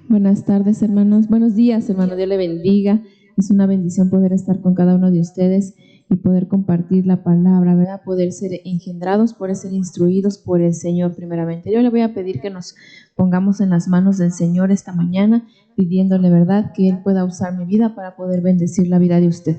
Buenas tardes, hermanos. Buenos días, hermano. Dios le bendiga. Es una bendición poder estar con cada uno de ustedes y poder compartir la palabra, ¿verdad? Poder ser engendrados, poder ser instruidos por el Señor primeramente. Yo le voy a pedir que nos pongamos en las manos del Señor esta mañana, pidiéndole, ¿verdad?, que Él pueda usar mi vida para poder bendecir la vida de usted.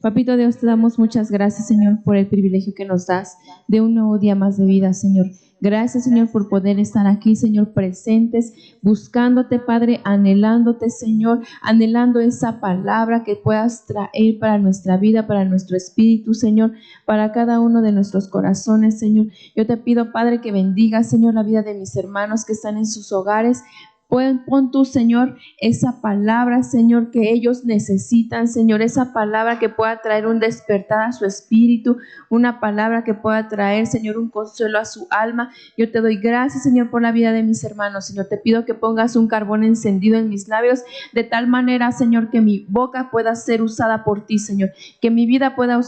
Papito Dios, te damos muchas gracias, Señor, por el privilegio que nos das de un nuevo día más de vida, Señor. Gracias, Señor, por poder estar aquí, Señor, presentes, buscándote, Padre, anhelándote, Señor, anhelando esa palabra que puedas traer para nuestra vida, para nuestro espíritu, Señor, para cada uno de nuestros corazones, Señor. Yo te pido, Padre, que bendigas, Señor, la vida de mis hermanos que están en sus hogares. Pon tú, Señor, esa palabra, Señor, que ellos necesitan, Señor, esa palabra que pueda traer un despertar a su espíritu, una palabra que pueda traer, Señor, un consuelo a su alma. Yo te doy gracias, Señor, por la vida de mis hermanos, Señor. Te pido que pongas un carbón encendido en mis labios, de tal manera, Señor, que mi boca pueda ser usada por ti, Señor, que mi vida pueda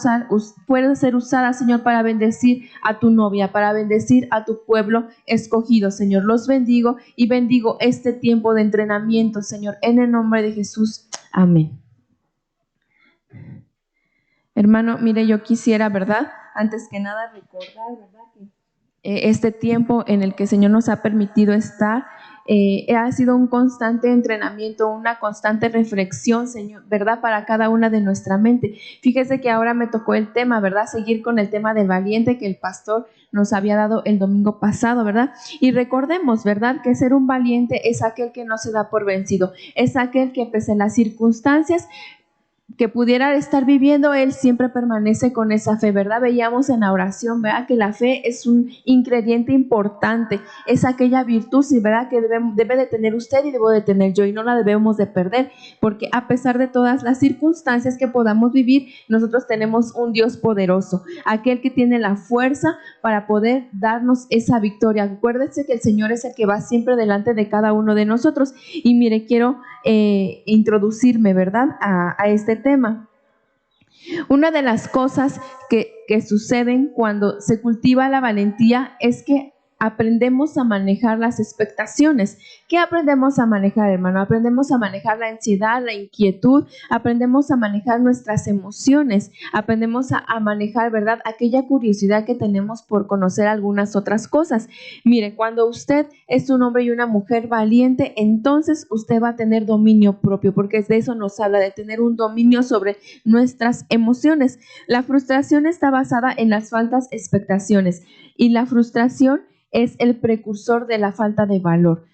ser usada, Señor, para bendecir a tu novia, para bendecir a tu pueblo escogido, Señor. Los bendigo y bendigo este tiempo de entrenamiento, Señor, en el nombre de Jesús. Amén. Hermano, mire, yo quisiera, ¿verdad?, antes que nada recordar, ¿verdad?, que este tiempo en el que el Señor nos ha permitido estar ha sido un constante entrenamiento, una constante reflexión, Señor, ¿verdad?, para cada una de nuestra mente. Fíjese que ahora me tocó el tema, ¿verdad?, seguir con el tema del valiente que el pastor nos había dado el domingo pasado, ¿verdad? Y recordemos, ¿verdad?, que ser un valiente es aquel que no se da por vencido, es aquel que pese a las circunstancias que pudiera estar viviendo, él siempre permanece con esa fe, ¿verdad? Veíamos en la oración, ¿verdad?, que la fe es un ingrediente importante, es aquella virtud, ¿sí?, ¿verdad?, que debe de tener usted y debo de tener yo, y no la debemos de perder, porque a pesar de todas las circunstancias que podamos vivir, nosotros tenemos un Dios poderoso, aquel que tiene la fuerza para poder darnos esa victoria. Acuérdense que el Señor es el que va siempre delante de cada uno de nosotros. Y mire, quiero introducirme, ¿verdad?, a este tema. Una de las cosas que suceden cuando se cultiva la valentía es que aprendemos a manejar las expectaciones. ¿Qué aprendemos a manejar, hermano? Aprendemos a manejar la ansiedad, la inquietud, aprendemos a manejar nuestras emociones, aprendemos a manejar, ¿verdad?, aquella curiosidad que tenemos por conocer algunas otras cosas. Mire, cuando usted es un hombre y una mujer valiente, entonces usted va a tener dominio propio, porque de eso nos habla, de tener un dominio sobre nuestras emociones. La frustración está basada en las falsas expectaciones y la frustración es el precursor de la falta de valor.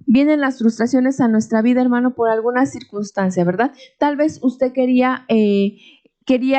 Vienen las frustraciones a nuestra vida, hermano, por alguna circunstancia, ¿verdad? Tal vez usted quería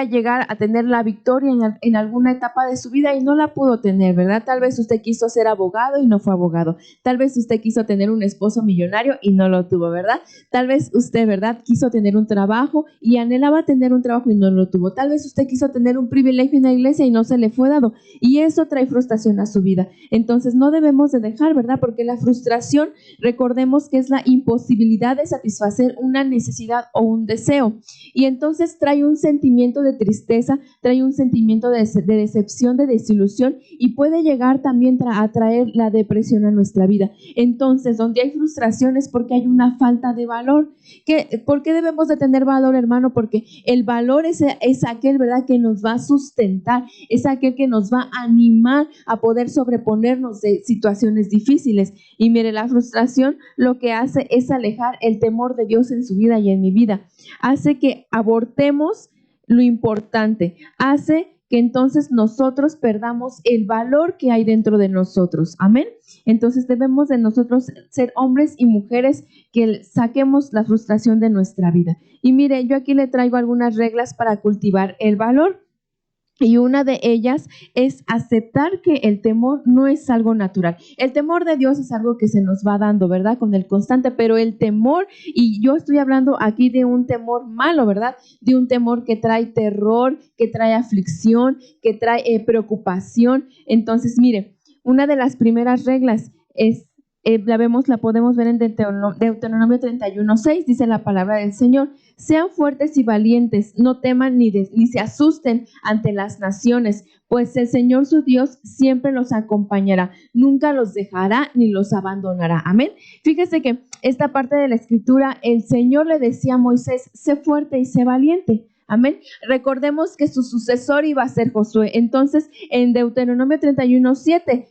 llegar a tener la victoria en alguna etapa de su vida y no la pudo tener, ¿verdad? Tal vez usted quiso ser abogado y no fue abogado. Tal vez usted quiso tener un esposo millonario y no lo tuvo, ¿verdad? Tal vez usted, ¿verdad?, quiso tener un trabajo y anhelaba tener un trabajo y no lo tuvo. Tal vez usted quiso tener un privilegio en la iglesia y no se le fue dado. Y eso trae frustración a su vida. Entonces no debemos de dejar, ¿verdad? Porque la frustración, recordemos que es la imposibilidad de satisfacer una necesidad o un deseo. Y entonces trae un sentimiento de tristeza, trae un sentimiento de decepción, de desilusión, y puede llegar también a traer la depresión a nuestra vida. Entonces, donde hay frustración es porque hay una falta de valor. ¿Por qué debemos de tener valor, hermano? Porque el valor es aquel, ¿verdad?, que nos va a sustentar, es aquel que nos va a animar a poder sobreponernos de situaciones difíciles. Y mire, la frustración lo que hace es alejar el temor de Dios en su vida y en mi vida. Hace que abortemos lo importante, hace que entonces nosotros perdamos el valor que hay dentro de nosotros. Amén. Entonces debemos de nosotros ser hombres y mujeres que saquemos la frustración de nuestra vida. Y mire, yo aquí le traigo algunas reglas para cultivar el valor. Y una de ellas es aceptar que el temor no es algo natural. El temor de Dios es algo que se nos va dando, ¿verdad?, con el constante, pero el temor, y yo estoy hablando aquí de un temor malo, ¿verdad?, de un temor que trae terror, que trae aflicción, que trae preocupación. Entonces, mire, una de las primeras reglas es la podemos ver en Deuteronomio 31:6, dice la palabra del Señor: sean fuertes y valientes, no teman ni se asusten ante las naciones, pues el Señor su Dios siempre los acompañará, nunca los dejará ni los abandonará. Amén. Fíjese que esta parte de la escritura, el Señor le decía a Moisés: sé fuerte y sé valiente. Amén. Recordemos que su sucesor iba a ser Josué. Entonces, en Deuteronomio 31:7,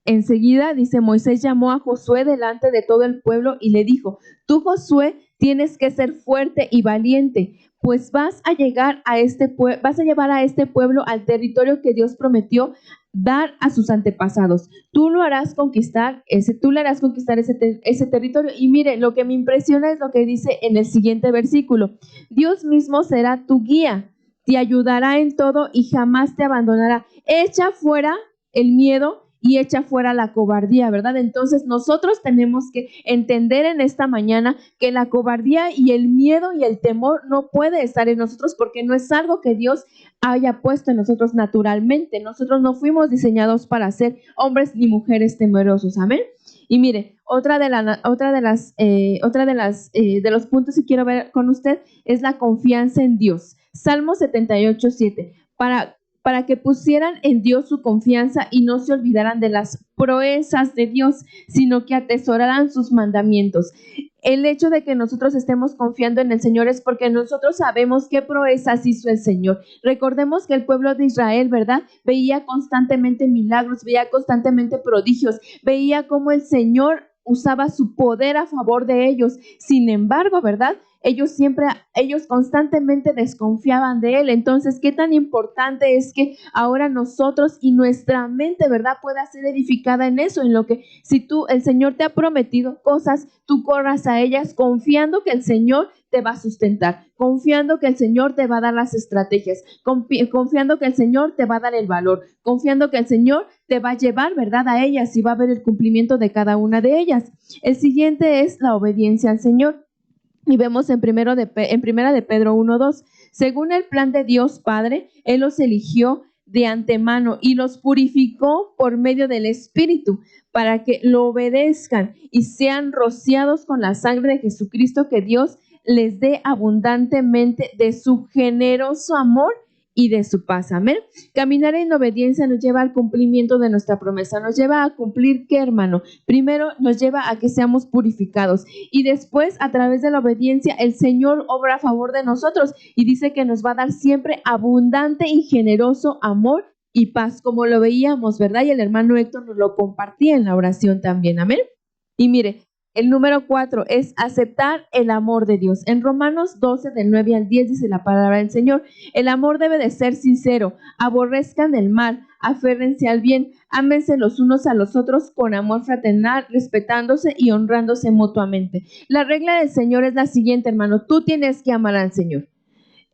enseguida dice: Moisés llamó a Josué delante de todo el pueblo y le dijo: tú, Josué, tienes que ser fuerte y valiente, pues vas a llevar a este pueblo al territorio que Dios prometió dar a sus antepasados. Tú le harás conquistar ese territorio. Y mire, lo que me impresiona es lo que dice en el siguiente versículo: Dios mismo será tu guía, te ayudará en todo y jamás te abandonará. Echa fuera el miedo y echa fuera la cobardía, ¿verdad? Entonces nosotros tenemos que entender en esta mañana que la cobardía y el miedo y el temor no puede estar en nosotros, porque no es algo que Dios haya puesto en nosotros naturalmente. Nosotros no fuimos diseñados para ser hombres ni mujeres temerosos. Amén. Y mire, de los puntos que quiero ver con usted es la confianza en Dios. Salmo 78:7. Para que pusieran en Dios su confianza y no se olvidaran de las proezas de Dios, sino que atesoraran sus mandamientos. El hecho de que nosotros estemos confiando en el Señor es porque nosotros sabemos qué proezas hizo el Señor. Recordemos que el pueblo de Israel, ¿verdad?, veía constantemente milagros, veía constantemente prodigios, veía cómo el Señor usaba su poder a favor de ellos. Sin embargo, ¿verdad?, ellos constantemente desconfiaban de Él. Entonces, ¿qué tan importante es que ahora nosotros y nuestra mente, ¿verdad?, pueda ser edificada en eso, en lo que si el Señor te ha prometido cosas, tú corras a ellas confiando que el Señor te va a sustentar, confiando que el Señor te va a dar las estrategias, confiando que el Señor te va a dar el valor, confiando que el Señor te va a llevar, ¿verdad?, a ellas y va a ver el cumplimiento de cada una de ellas. El siguiente es la obediencia al Señor. Y vemos en primera de Pedro 1:2, según el plan de Dios Padre, Él los eligió de antemano y los purificó por medio del Espíritu para que lo obedezcan y sean rociados con la sangre de Jesucristo, que Dios les dé abundantemente de su generoso amor y de su paz. Amén. Caminar en obediencia nos lleva al cumplimiento de nuestra promesa. Nos lleva a cumplir, ¿qué, hermano? Primero nos lleva a que seamos purificados y después, a través de la obediencia, el Señor obra a favor de nosotros y dice que nos va a dar siempre abundante y generoso amor y paz, como lo veíamos, ¿verdad? Y el hermano Héctor nos lo compartía en la oración también. Amén. Y mire, el número 4 es aceptar el amor de Dios. En Romanos 12, del 9 al 10, dice la palabra del Señor: el amor debe de ser sincero, aborrezcan el mal, aférrense al bien, ámense los unos a los otros con amor fraternal, respetándose y honrándose mutuamente. La regla del Señor es la siguiente, hermano: tú tienes que amar al Señor.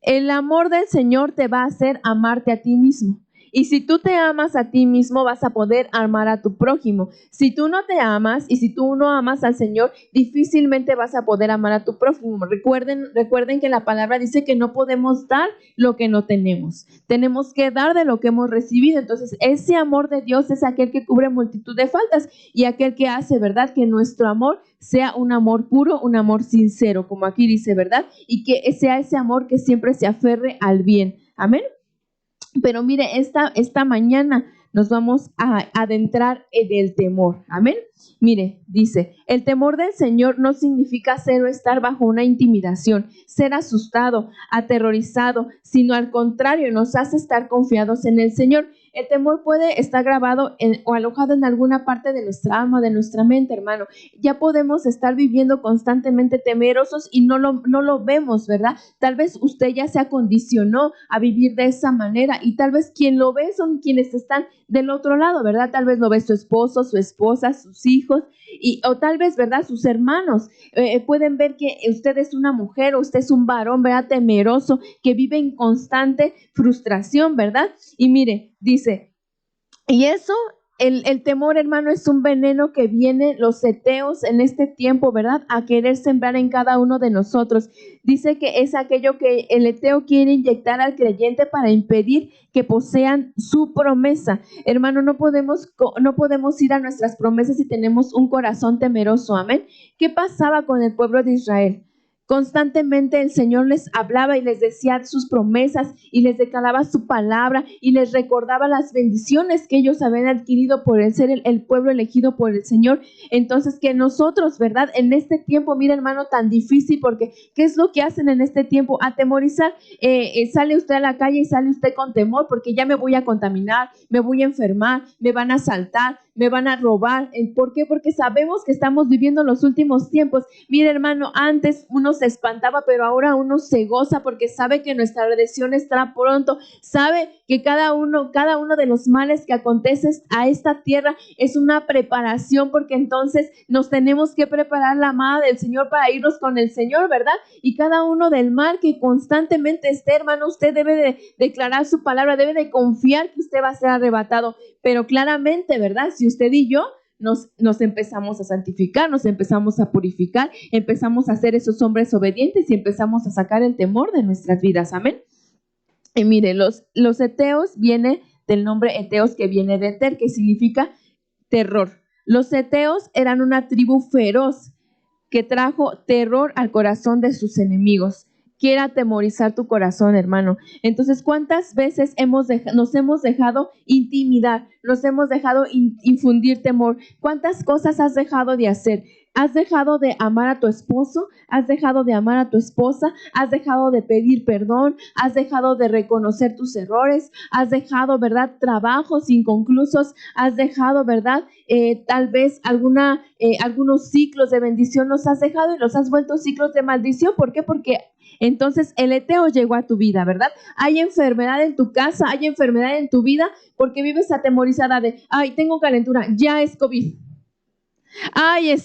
El amor del Señor te va a hacer amarte a ti mismo. Y si tú te amas a ti mismo, vas a poder amar a tu prójimo. Si tú no te amas y si tú no amas al Señor, difícilmente vas a poder amar a tu prójimo. Recuerden que la palabra dice que no podemos dar lo que no tenemos. Tenemos que dar de lo que hemos recibido. Entonces, ese amor de Dios es aquel que cubre multitud de faltas y aquel que hace, ¿verdad?, que nuestro amor sea un amor puro, un amor sincero, como aquí dice, ¿verdad? Y que sea ese amor que siempre se aferre al bien. Amén. Pero mire, esta mañana nos vamos a adentrar en el temor. Amén. Mire, dice: el temor del Señor no significa ser o estar bajo una intimidación, ser asustado, aterrorizado, sino al contrario, nos hace estar confiados en el Señor. El temor puede estar grabado o alojado en alguna parte de nuestra alma, de nuestra mente, hermano. Ya podemos estar viviendo constantemente temerosos y no lo vemos, ¿verdad? Tal vez usted ya se acondicionó a vivir de esa manera y tal vez quien lo ve son quienes están del otro lado, ¿verdad? Tal vez lo ve su esposo, su esposa, sus hijos o tal vez, ¿verdad?, sus hermanos. Pueden ver que usted es una mujer o usted es un varón, ¿verdad?, temeroso, que vive en constante frustración, ¿verdad? Y mire, dice: y eso El temor, hermano, es un veneno que viene los heteos en este tiempo, ¿verdad? A querer sembrar en cada uno de nosotros. Dice que es aquello que el heteo quiere inyectar al creyente para impedir que posean su promesa. Hermano, no podemos ir a nuestras promesas si tenemos un corazón temeroso. Amén. ¿Qué pasaba con el pueblo de Israel? Constantemente el Señor les hablaba y les decía sus promesas y les declaraba su palabra y les recordaba las bendiciones que ellos habían adquirido por el ser el pueblo elegido por el Señor. Entonces que nosotros, ¿verdad? En este tiempo, mira hermano, tan difícil, porque ¿qué es lo que hacen en este tiempo? Atemorizar. Sale usted a la calle y sale usted con temor porque ya me voy a contaminar, me voy a enfermar, me van a asaltar, me van a robar. ¿Por qué? Porque sabemos que estamos viviendo los últimos tiempos. Mira hermano, antes uno se espantaba, pero ahora uno se goza porque sabe que nuestra redención estará pronto, sabe que cada uno de los males que acontecen a esta tierra es una preparación, porque entonces nos tenemos que preparar la amada del Señor para irnos con el Señor, ¿verdad? Y cada uno del mal que constantemente esté, hermano, usted debe de declarar su palabra, debe de confiar que usted va a ser arrebatado, pero claramente, ¿verdad? Si usted y yo nos empezamos a santificar, nos empezamos a purificar, empezamos a ser esos hombres obedientes y empezamos a sacar el temor de nuestras vidas. Amén. Y mire, los heteos viene del nombre heteos, que viene de eter, que significa terror. Los heteos eran una tribu feroz que trajo terror al corazón de sus enemigos. Quiere atemorizar tu corazón, hermano. Entonces, ¿cuántas veces nos hemos dejado intimidar? Nos hemos dejado infundir temor. ¿Cuántas cosas has dejado de hacer? ¿Has dejado de amar a tu esposo? ¿Has dejado de amar a tu esposa? ¿Has dejado de pedir perdón? ¿Has dejado de reconocer tus errores? ¿Has dejado, verdad, trabajos inconclusos? ¿Has dejado, verdad, tal vez algunos ciclos de bendición los has dejado y los has vuelto ciclos de maldición? ¿Por qué? Porque entonces el heteo llegó a tu vida, ¿verdad? Hay enfermedad en tu casa, hay enfermedad en tu vida porque vives atemorizada de, ay, tengo calentura, ya es COVID. Ay,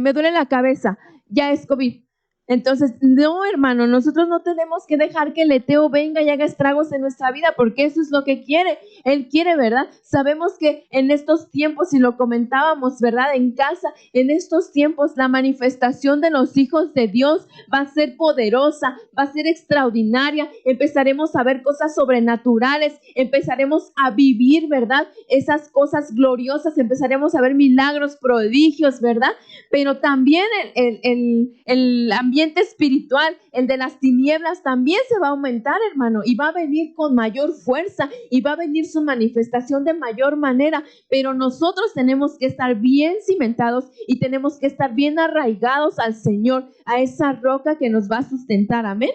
me duele la cabeza, ya es COVID. Entonces, no, hermano, nosotros no tenemos que dejar que el heteo venga y haga estragos en nuestra vida, porque eso es lo que quiere. Él quiere, ¿verdad? Sabemos que en estos tiempos, y lo comentábamos, ¿verdad? En casa, en estos tiempos, la manifestación de los hijos de Dios va a ser poderosa, va a ser extraordinaria. Empezaremos a ver cosas sobrenaturales, empezaremos a vivir, ¿verdad? Esas cosas gloriosas, empezaremos a ver milagros, prodigios, ¿verdad? Pero también el ambiente espiritual, el de las tinieblas, también se va a aumentar, hermano, y va a venir con mayor fuerza y va a venir su manifestación de mayor manera, pero nosotros tenemos que estar bien cimentados y tenemos que estar bien arraigados al Señor, a esa roca que nos va a sustentar. Amén.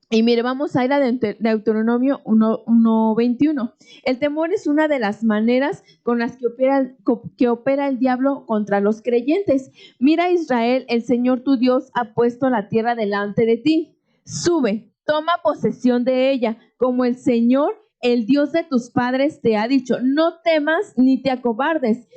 Y mire, vamos a ir a Deuteronomio 1:21. El temor es una de las maneras con las que opera el diablo contra los creyentes. Mira, Israel, el Señor tu Dios ha puesto la tierra delante de ti. Sube, toma posesión de ella, como el Señor, el Dios de tus padres, te ha dicho. No temas ni te acobardes.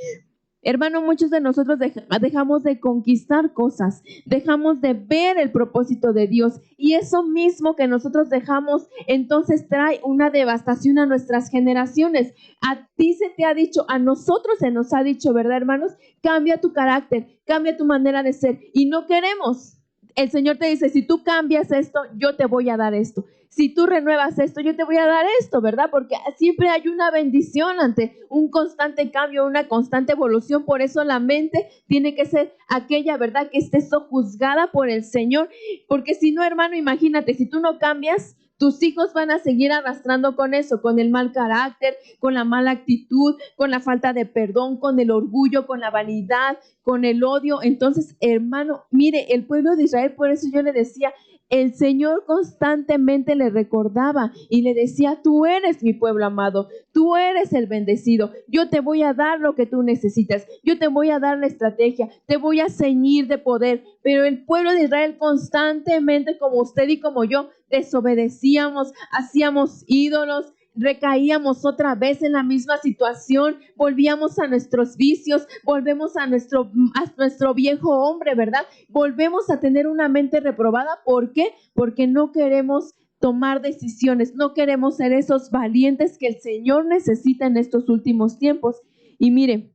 Hermano, muchos de nosotros dejamos de conquistar cosas, dejamos de ver el propósito de Dios, y eso mismo que nosotros dejamos, entonces trae una devastación a nuestras generaciones. A ti se te ha dicho, a nosotros se nos ha dicho, ¿verdad, hermanos? Cambia tu carácter, cambia tu manera de ser, y no queremos. El Señor te dice, si tú cambias esto, yo te voy a dar esto. Si tú renuevas esto, yo te voy a dar esto, ¿verdad? Porque siempre hay una bendición ante un constante cambio, una constante evolución. Por eso la mente tiene que ser aquella, ¿verdad?, que esté sojuzgada por el Señor. Porque si no, hermano, imagínate, si tú no cambias, tus hijos van a seguir arrastrando con eso, con el mal carácter, con la mala actitud, con la falta de perdón, con el orgullo, con la vanidad, con el odio. Entonces, hermano, mire, el pueblo de Israel, por eso yo le decía, el Señor constantemente le recordaba y le decía, tú eres mi pueblo amado, tú eres el bendecido, yo te voy a dar lo que tú necesitas, yo te voy a dar la estrategia, te voy a ceñir de poder. Pero el pueblo de Israel constantemente, como usted y como yo, desobedecíamos, hacíamos ídolos, recaíamos otra vez en la misma situación, volvíamos a nuestros vicios, volvemos a nuestro viejo hombre, ¿verdad? Volvemos a tener una mente reprobada. ¿Por qué? Porque no queremos tomar decisiones, no queremos ser esos valientes que el Señor necesita en estos últimos tiempos. Y mire,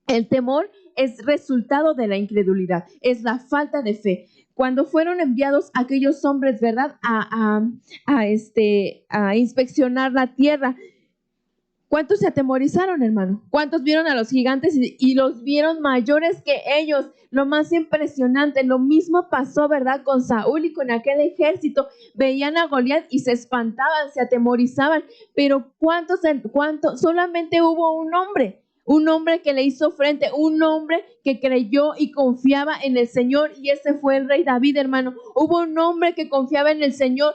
el temor es resultado de la incredulidad, es la falta de fe. Cuando fueron enviados aquellos hombres, ¿verdad? A inspeccionar la tierra, ¿cuántos se atemorizaron, hermano? ¿Cuántos vieron a los gigantes y los vieron mayores que ellos? Lo más impresionante, lo mismo pasó, ¿verdad? Con Saúl y con aquel ejército. Veían a Goliat y se espantaban, se atemorizaban. Pero ¿cuántos? Solamente hubo un hombre que le hizo frente, un hombre que creyó y confiaba en el Señor, y ese fue el rey David, hermano. Hubo un hombre que confiaba en el Señor.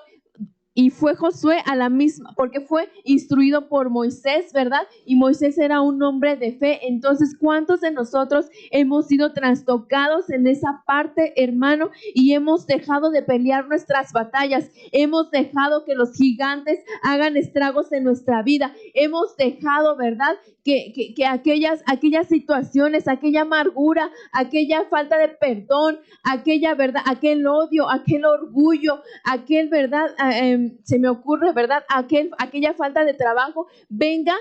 Y fue Josué a la misma, porque fue instruido por Moisés, ¿verdad? Y Moisés era un hombre de fe. Entonces, ¿cuántos de nosotros hemos sido trastocados en esa parte, hermano? Y hemos dejado de pelear nuestras batallas. Hemos dejado que los gigantes hagan estragos en nuestra vida. Hemos dejado, ¿verdad? Que aquellas situaciones, aquella amargura, aquella falta de perdón, aquella verdad, aquel odio, aquel orgullo, aquel, ¿verdad? Se me ocurre, ¿verdad? Aquella falta de trabajo venga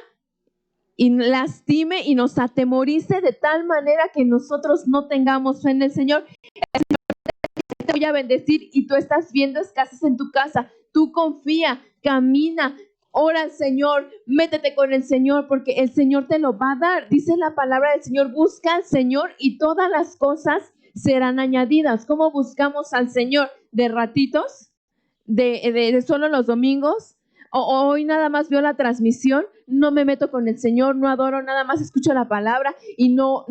y lastime y nos atemorice de tal manera que nosotros no tengamos fe en el Señor. Te voy a bendecir y tú estás viendo escasez en tu casa. Tú confía, camina, ora al Señor, métete con el Señor, porque el Señor te lo va a dar. Dice la palabra del Señor: busca al Señor y todas las cosas serán añadidas. ¿Cómo buscamos al Señor? ¿De ratitos? ¿De solo los domingos? ¿O hoy nada más veo la transmisión? No me meto con el Señor, no adoro, nada más escucho la palabra y no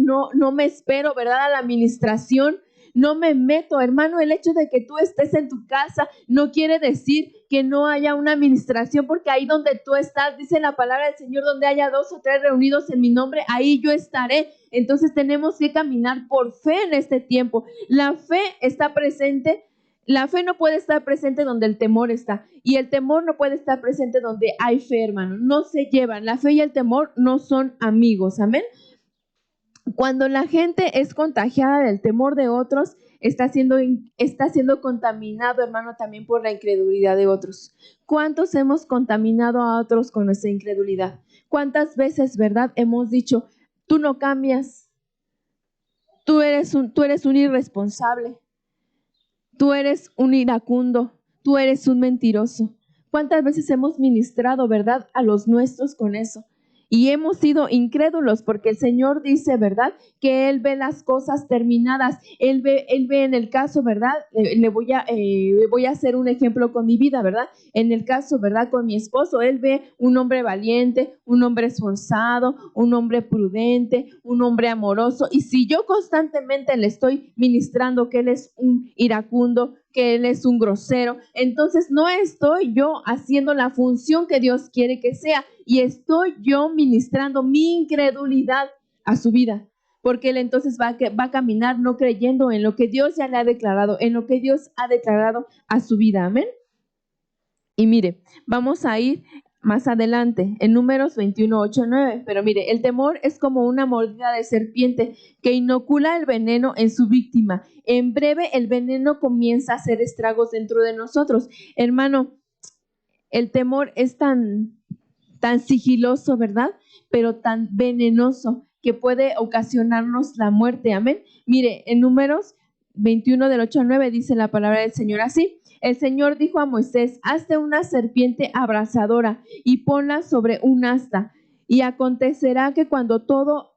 me espero, ¿verdad?, a la administración. No me meto, hermano. El hecho de que tú estés en tu casa no quiere decir que no haya una administración, porque ahí donde tú estás, dice la palabra del Señor: donde haya 2 o 3 reunidos en mi nombre, ahí yo estaré. Entonces tenemos que caminar por fe en este tiempo. La fe está presente. La fe no puede estar presente donde el temor está, y el temor no puede estar presente donde hay fe, hermano. No se llevan. La fe y el temor no son amigos. Amén. Cuando la gente es contagiada del temor de otros, está siendo contaminado, hermano, también por la incredulidad de otros. ¿Cuántos hemos contaminado a otros con nuestra incredulidad? ¿Cuántas veces, verdad, hemos dicho: tú no cambias, tú eres un irresponsable, tú eres un iracundo, tú eres un mentiroso? ¿Cuántas veces hemos ministrado, verdad, a los nuestros con eso? Y hemos sido incrédulos, porque el Señor dice, ¿verdad?, que Él ve las cosas terminadas. Él ve en el caso, ¿verdad? Voy a hacer un ejemplo con mi vida, ¿verdad? En el caso, ¿verdad?, con mi esposo, Él ve un hombre valiente, un hombre esforzado, un hombre prudente, un hombre amoroso. Y si yo constantemente le estoy ministrando que Él es un iracundo, que Él es un grosero, entonces no estoy yo haciendo la función que Dios quiere que sea, y estoy yo ministrando mi incredulidad a su vida, porque Él entonces va a caminar no creyendo en lo que Dios ya le ha declarado, en lo que Dios ha declarado a su vida. Amén. Y mire, vamos a ir más adelante, en Números 21, 8, 9. Pero mire, el temor es como una mordida de serpiente que inocula el veneno en su víctima. En breve, el veneno comienza a hacer estragos dentro de nosotros. Hermano, el temor es tan sigiloso, ¿verdad?, pero tan venenoso que puede ocasionarnos la muerte. Amén. Mire, en Números 21 del 8 al 9 dice la palabra del Señor así: el Señor dijo a Moisés: hazte una serpiente abrasadora y ponla sobre un asta, y acontecerá que cuando todo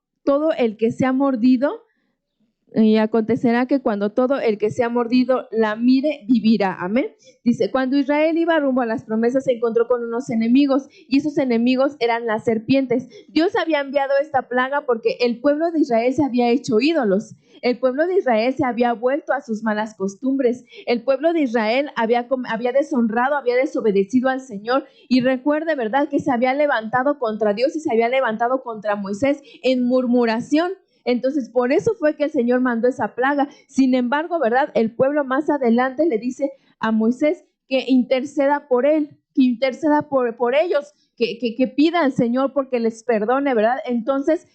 el que se ha mordido la mire, vivirá. Amén. Dice: cuando Israel iba rumbo a las promesas, se encontró con unos enemigos, y esos enemigos eran las serpientes. Dios había enviado esta plaga porque el pueblo de Israel se había hecho ídolos. El pueblo de Israel se había vuelto a sus malas costumbres. El pueblo de Israel había deshonrado, había desobedecido al Señor. Y recuerde, ¿verdad?, que se había levantado contra Dios y se había levantado contra Moisés en murmuración. Entonces, por eso fue que el Señor mandó esa plaga. Sin embargo, ¿verdad?, el pueblo más adelante le dice a Moisés que interceda por él, que interceda por ellos, que pida al Señor porque les perdone, ¿verdad? Entonces,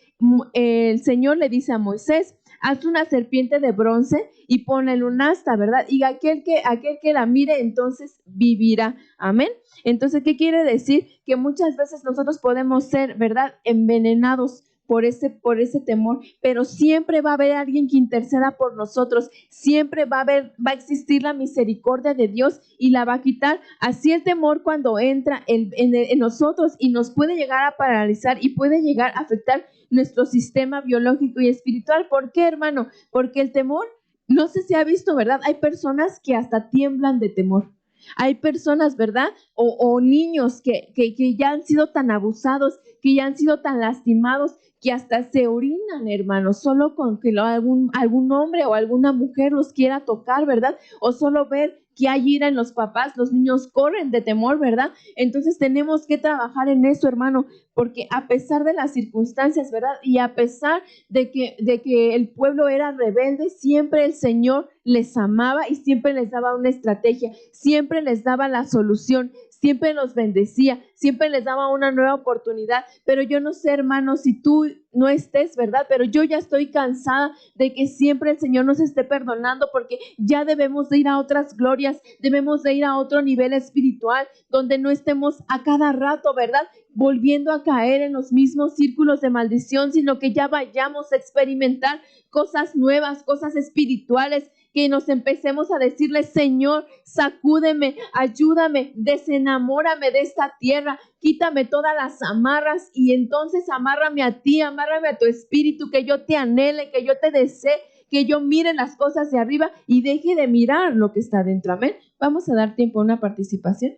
el Señor le dice a Moisés: haz una serpiente de bronce y ponle en un asta, ¿verdad? Y aquel que la mire, entonces vivirá. Amén. Entonces, ¿qué quiere decir? Que muchas veces nosotros podemos ser, ¿verdad?, envenenados por ese temor, pero siempre va a haber alguien que interceda por nosotros, siempre va a existir la misericordia de Dios y la va a quitar. Así el temor cuando entra en nosotros y nos puede llegar a paralizar y puede llegar a afectar nuestro sistema biológico y espiritual. ¿Por qué, hermano? Porque el temor, no sé si ha visto, ¿verdad? Hay personas que hasta tiemblan de temor. Hay personas, ¿verdad? O niños que ya han sido tan abusados, que ya han sido tan lastimados, que hasta se orinan, hermanos, solo con que algún hombre o alguna mujer los quiera tocar, ¿verdad? O solo ver que hay ira en los papás, los niños corren de temor, ¿verdad? Entonces tenemos que trabajar en eso, hermano, porque a pesar de las circunstancias, ¿verdad? Y a pesar de que el pueblo era rebelde, siempre el Señor les amaba y siempre les daba una estrategia, siempre les daba la solución, siempre los bendecía, siempre les daba una nueva oportunidad. Pero yo no sé, hermano, si tú no estés, ¿verdad? Pero yo ya estoy cansada de que siempre el Señor nos esté perdonando, porque ya debemos de ir a otras glorias, debemos de ir a otro nivel espiritual, donde no estemos a cada rato, ¿verdad?, volviendo a caer en los mismos círculos de maldición, sino que ya vayamos a experimentar cosas nuevas, cosas espirituales, que nos empecemos a decirle: Señor, sacúdeme, ayúdame, desenamórame de esta tierra, quítame todas las amarras y entonces amárrame a ti, amárrame a tu espíritu, que yo te anhele, que yo te desee, que yo mire las cosas de arriba y deje de mirar lo que está dentro. Amén. Vamos a dar tiempo a una participación.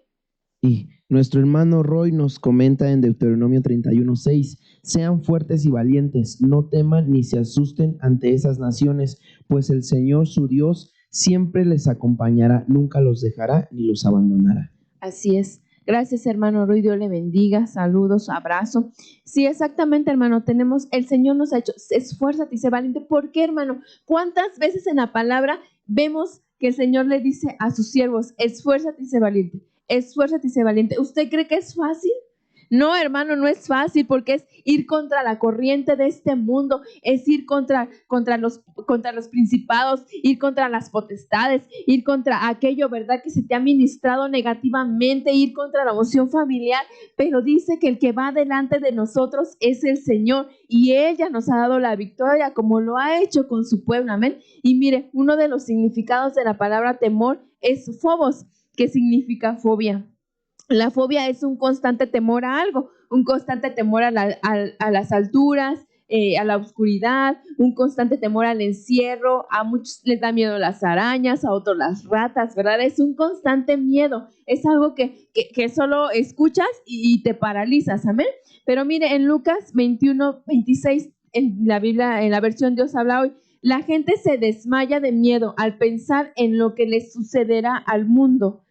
Y nuestro hermano Roy nos comenta en Deuteronomio 31:6: sean fuertes y valientes, no teman ni se asusten ante esas naciones, pues el Señor su Dios siempre les acompañará, nunca los dejará ni los abandonará. Así es. Gracias, hermano Roy, Dios le bendiga, saludos, abrazo. Sí, exactamente, hermano, el Señor nos ha hecho, esfuérzate y sé valiente. ¿Por qué, hermano? ¿Cuántas veces en la palabra vemos que el Señor le dice a sus siervos: esfuérzate y sé valiente, esfuérzate y sé valiente? ¿Usted cree que es fácil? No, hermano, no es fácil, porque es ir contra la corriente de este mundo, es ir contra los principados, ir contra las potestades, ir contra aquello, ¿verdad?, que se te ha ministrado negativamente, ir contra la emoción familiar. Pero dice que el que va delante de nosotros es el Señor, y Él ya nos ha dado la victoria, como lo ha hecho con su pueblo. Amén. Y mire, uno de los significados de la palabra temor es phobos, que significa fobia. La fobia es un constante temor a algo, un constante temor a las alturas, a la oscuridad, un constante temor al encierro. A muchos les da miedo las arañas, a otros las ratas, ¿verdad? Es un constante miedo, es algo que solo escuchas y te paralizas, amén. Pero mire, en Lucas 21:26, en la Biblia, en la versión Dios habla hoy, la gente se desmaya de miedo al pensar en lo que les sucederá al mundo,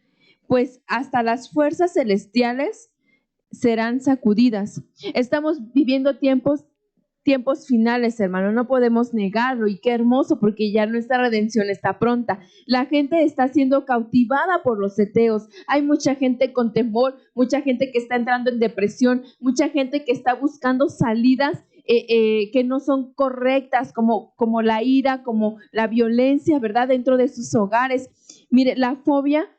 pues hasta las fuerzas celestiales serán sacudidas. Estamos viviendo tiempos finales, hermano, no podemos negarlo, y qué hermoso, porque ya nuestra redención está pronta. La gente está siendo cautivada por los ateos. Hay mucha gente con temor, mucha gente que está entrando en depresión, mucha gente que está buscando salidas que no son correctas, como la ira, como la violencia, ¿verdad?, dentro de sus hogares. Mire, la fobia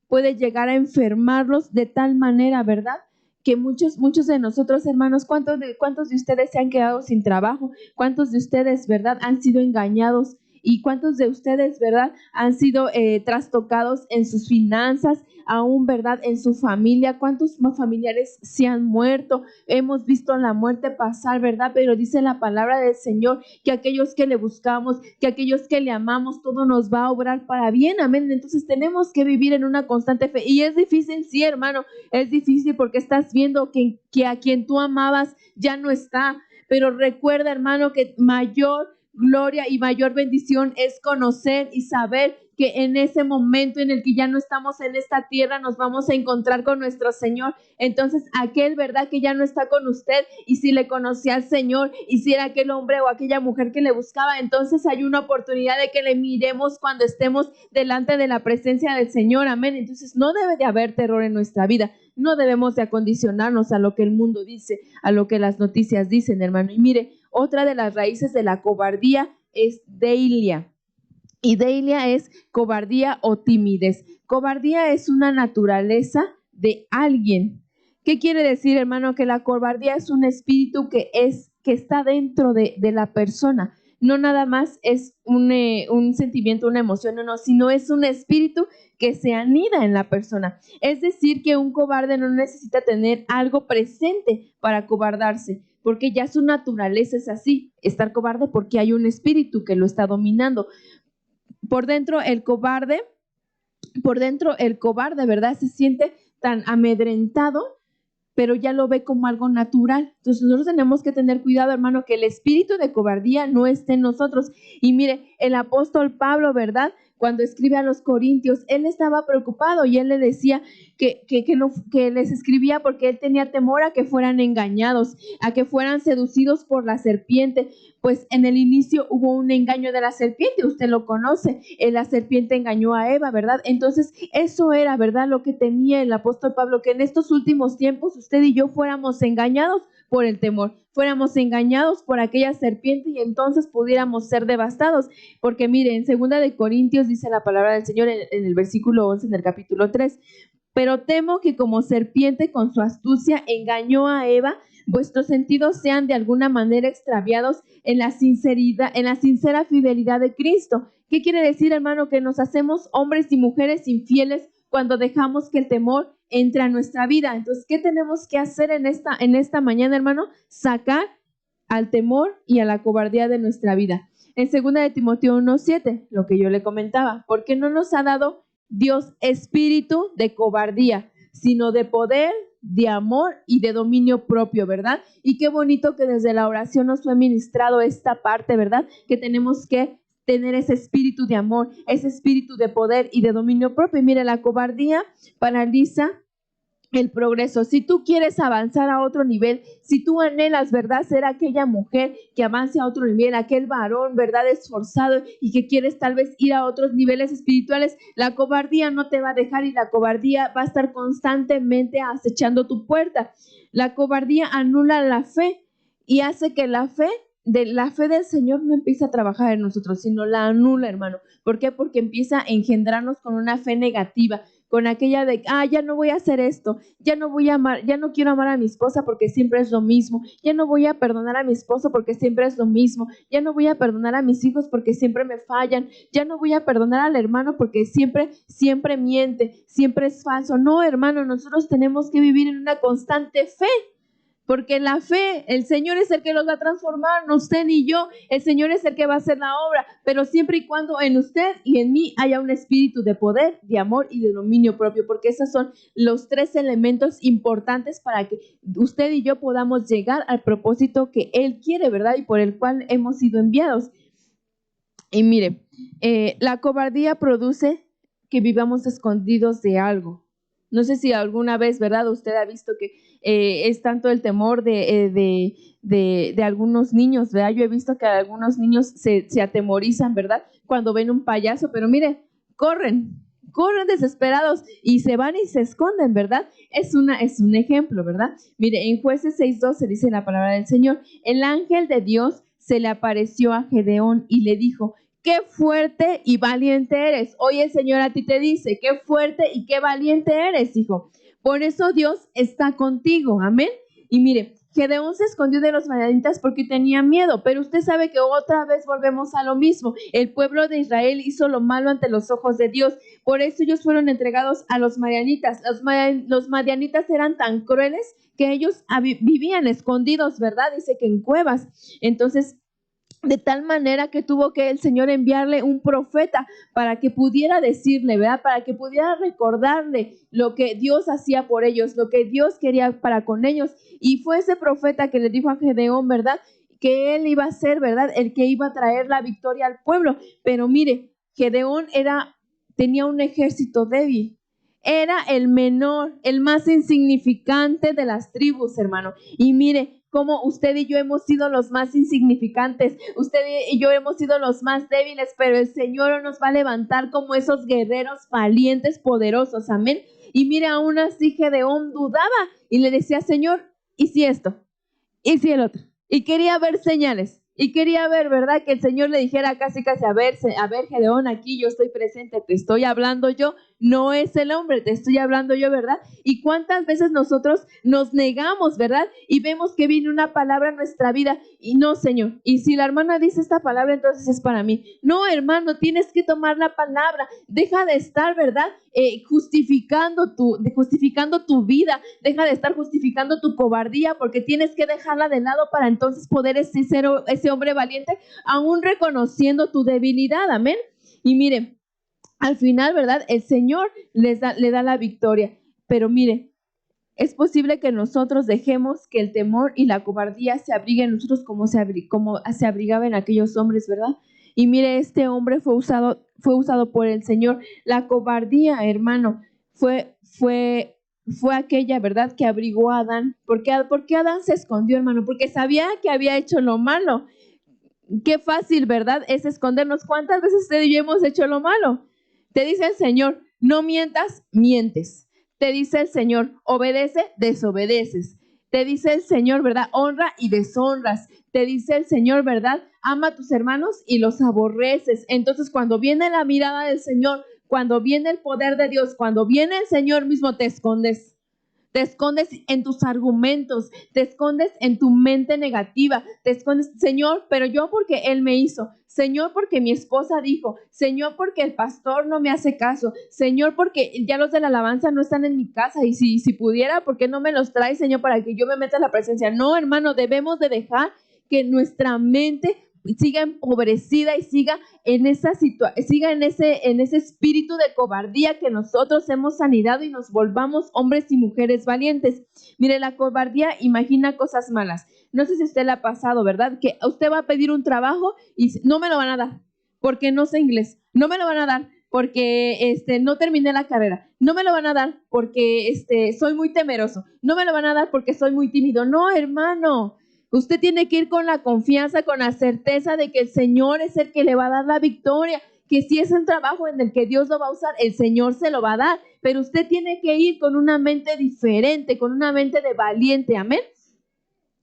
puede llegar a enfermarlos de tal manera, ¿verdad?, que muchos de nosotros, hermanos, ¿cuántos de ustedes se han quedado sin trabajo? ¿Cuántos de ustedes, verdad, han sido engañados? ¿Y cuántos de ustedes, verdad, han sido trastocados en sus finanzas, aún, verdad, en su familia? ¿Cuántos familiares se han muerto? Hemos visto la muerte pasar, ¿verdad? Pero dice la palabra del Señor que aquellos que le buscamos, que aquellos que le amamos, todo nos va a obrar para bien, amén. Entonces tenemos que vivir en una constante fe. Y es difícil, sí, hermano, es difícil, porque estás viendo que a quien tú amabas ya no está. Pero recuerda, hermano, que mayor gloria y mayor bendición es conocer y saber que en ese momento en el que ya no estamos en esta tierra, nos vamos a encontrar con nuestro Señor. Entonces, aquel, ¿verdad?, que ya no está con usted, y si le conocía al Señor, y si era aquel hombre o aquella mujer que le buscaba, entonces hay una oportunidad de que le miremos cuando estemos delante de la presencia del Señor. Amén. Entonces, no debe de haber terror en nuestra vida. No debemos de acondicionarnos a lo que el mundo dice, a lo que las noticias dicen, hermano. Y mire, otra de las raíces de la cobardía es deilia. Y deilia es cobardía o timidez. Cobardía es una naturaleza de alguien. ¿Qué quiere decir, hermano? Que la cobardía es un espíritu que es que está dentro de la persona. No nada más es un sentimiento, una emoción, no, sino es un espíritu que se anida en la persona. Es decir, que un cobarde no necesita tener algo presente para acobardarse, porque ya su naturaleza es así, estar cobarde porque hay un espíritu que lo está dominando. Por dentro el cobarde, ¿verdad? Se siente tan amedrentado, pero ya lo ve como algo natural. Entonces nosotros tenemos que tener cuidado, hermano, que el espíritu de cobardía no esté en nosotros. Y mire, el apóstol Pablo, ¿verdad? Cuando escribe a los Corintios, él estaba preocupado y él le decía que les escribía porque él tenía temor a que fueran engañados, a que fueran seducidos por la serpiente. Pues en el inicio hubo un engaño de la serpiente, usted lo conoce, la serpiente engañó a Eva, ¿verdad? Entonces eso era, ¿verdad?, lo que temía el apóstol Pablo, que en estos últimos tiempos usted y yo fuéramos engañados por el temor, fuéramos engañados por aquella serpiente y entonces pudiéramos ser devastados. Porque mire, en 2 de Corintios dice la palabra del Señor en el versículo 11, en el capítulo 3, pero temo que como serpiente con su astucia engañó a Eva, vuestros sentidos sean de alguna manera extraviados en la sincera fidelidad de Cristo. ¿Qué quiere decir, hermano? Que nos hacemos hombres y mujeres infieles cuando dejamos que el temor entre a nuestra vida. Entonces, ¿qué tenemos que hacer en esta mañana, hermano? Sacar al temor y a la cobardía de nuestra vida. En 2 de Timoteo 1:7, lo que yo le comentaba, porque no nos ha dado Dios espíritu de cobardía, sino de poder, de amor y de dominio propio, ¿verdad? Y qué bonito que desde la oración nos fue ministrado esta parte, ¿verdad? Que tenemos que tener ese espíritu de amor, ese espíritu de poder y de dominio propio. Y mire, la cobardía paraliza el progreso. Si tú quieres avanzar a otro nivel, si tú anhelas, ¿verdad?, ser aquella mujer que avance a otro nivel, aquel varón, ¿verdad?, esforzado y que quieres tal vez ir a otros niveles espirituales, la cobardía no te va a dejar y la cobardía va a estar constantemente acechando tu puerta. La cobardía anula la fe y hace que la fe del Señor no empieza a trabajar en nosotros, sino la anula, hermano. ¿Por qué? Porque empieza a engendrarnos con una fe negativa, con aquella de, ya no voy a hacer esto, ya no voy a amar, ya no quiero amar a mi esposa porque siempre es lo mismo, ya no voy a perdonar a mi esposo porque siempre es lo mismo, ya no voy a perdonar a mis hijos porque siempre me fallan, ya no voy a perdonar al hermano porque siempre miente, siempre es falso. No, hermano, nosotros tenemos que vivir en una constante fe. Porque la fe, el Señor es el que los va a transformar, no usted ni yo, el Señor es el que va a hacer la obra, pero siempre y cuando en usted y en mí haya un espíritu de poder, de amor y de dominio propio, porque esos son los 3 elementos importantes para que usted y yo podamos llegar al propósito que Él quiere, ¿verdad? Y por el cual hemos sido enviados. Y mire, la cobardía produce que vivamos escondidos de algo. No sé si alguna vez, ¿verdad?, usted ha visto que es tanto el temor de algunos niños, ¿verdad? Yo he visto que algunos niños se atemorizan, ¿verdad?, cuando ven un payaso, pero mire, corren desesperados y se van y se esconden, ¿verdad? Es un ejemplo, ¿verdad? Mire, en Jueces 6:12 dice la palabra del Señor, el ángel de Dios se le apareció a Gedeón y le dijo, qué fuerte y valiente eres. Hoy el Señor a ti te dice, qué fuerte y qué valiente eres, hijo. Por eso Dios está contigo. Amén. Y mire, Gedeón se escondió de los madianitas porque tenía miedo, pero usted sabe que otra vez volvemos a lo mismo. El pueblo de Israel hizo lo malo ante los ojos de Dios. Por eso ellos fueron entregados a los madianitas. Los madianitas eran tan crueles que ellos vivían escondidos, ¿verdad? Dice que en cuevas. Entonces, de tal manera que tuvo que el Señor enviarle un profeta para que pudiera decirle, ¿verdad?, para que pudiera recordarle lo que Dios hacía por ellos, lo que Dios quería para con ellos. Y fue ese profeta que le dijo a Gedeón, ¿verdad?, que él iba a ser, ¿verdad?, el que iba a traer la victoria al pueblo. Pero mire, Gedeón tenía un ejército débil. Era el menor, el más insignificante de las tribus, hermano. Y mire, como usted y yo hemos sido los más insignificantes, usted y yo hemos sido los más débiles, pero el Señor nos va a levantar como esos guerreros valientes, poderosos, amén. Y mire, aún así Gedeón dudaba y le decía, Señor, ¿y si esto? ¿Y si el otro? Y quería ver señales. y quería ver, ¿verdad? Que el Señor le dijera casi, a ver, Gedeón, aquí yo estoy presente, te estoy hablando yo, no es el hombre, te estoy hablando yo, ¿verdad? Y cuántas veces nosotros nos negamos, ¿verdad? Y vemos que viene una palabra a nuestra vida y no, Señor. Y si la hermana dice esta palabra, entonces es para mí. No, hermano, tienes que tomar la palabra. Deja de estar, ¿verdad? Justificando tu vida. Deja de estar justificando tu cobardía, porque tienes que dejarla de lado para entonces poder ser ese hombre valiente, aún reconociendo tu debilidad. Amén. Y mire, al final, ¿verdad? El Señor le da la victoria. Pero mire, es posible que nosotros dejemos que el temor y la cobardía se abriguen en nosotros como se abrigaba en aquellos hombres, ¿verdad? Y mire, este hombre fue usado por el Señor. La cobardía, hermano, fue aquella, ¿verdad?, que abrigó a Adán. ¿Por qué Adán se escondió, hermano? Porque sabía que había hecho lo malo. Qué fácil, ¿verdad?, es escondernos. ¿Cuántas veces usted y yo hemos hecho lo malo? Te dice el Señor, no mientas, mientes. Te dice el Señor, obedece, desobedeces. Te dice el Señor, ¿verdad?, honra y deshonras. Te dice el Señor, ¿verdad?, ama a tus hermanos y los aborreces. Entonces, cuando viene la mirada del Señor, cuando viene el poder de Dios, cuando viene el Señor mismo, te escondes. Te escondes en tus argumentos, te escondes en tu mente negativa, te escondes, Señor, pero yo porque Él me hizo, Señor, porque mi esposa dijo, Señor, porque el pastor no me hace caso, Señor, porque ya los de la alabanza no están en mi casa, y si pudiera, ¿por qué no me los trae, Señor, para que yo me meta en la presencia? No, hermano, debemos de dejar que nuestra mente siga empobrecida y siga en ese espíritu de cobardía que nosotros hemos anidado y nos volvamos hombres y mujeres valientes. Mire, la cobardía imagina cosas malas. No sé si a usted le ha pasado, ¿verdad?, que usted va a pedir un trabajo y no me lo van a dar porque no sé inglés, no me lo van a dar porque no terminé la carrera, no me lo van a dar porque soy muy temeroso, no me lo van a dar porque soy muy tímido. No, hermano, usted tiene que ir con la confianza, con la certeza de que el Señor es el que le va a dar la victoria, que si es un trabajo en el que Dios lo va a usar, el Señor se lo va a dar, pero usted tiene que ir con una mente diferente, con una mente de valiente, amén.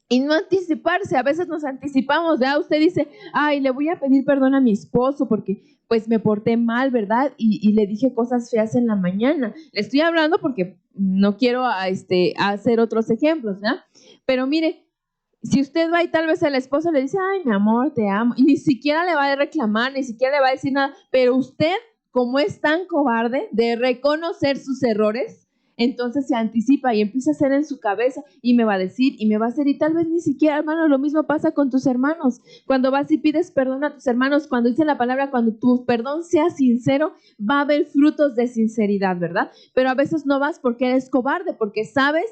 Y no anticiparse, a veces nos anticipamos, ¿verdad? Usted dice, ay, le voy a pedir perdón a mi esposo porque pues me porté mal, ¿verdad? Y le dije cosas feas en la mañana. Le estoy hablando porque no quiero hacer otros ejemplos, ¿verdad? Pero mire, si usted va y tal vez el esposo le dice, ay, mi amor, te amo, y ni siquiera le va a reclamar, ni siquiera le va a decir nada, pero usted, como es tan cobarde de reconocer sus errores, entonces se anticipa y empieza a hacer en su cabeza y me va a decir y me va a hacer, y tal vez ni siquiera, hermano, lo mismo pasa con tus hermanos. Cuando vas y pides perdón a tus hermanos, cuando dice la palabra, cuando tu perdón sea sincero, va a haber frutos de sinceridad, ¿verdad? Pero a veces no vas porque eres cobarde, porque sabes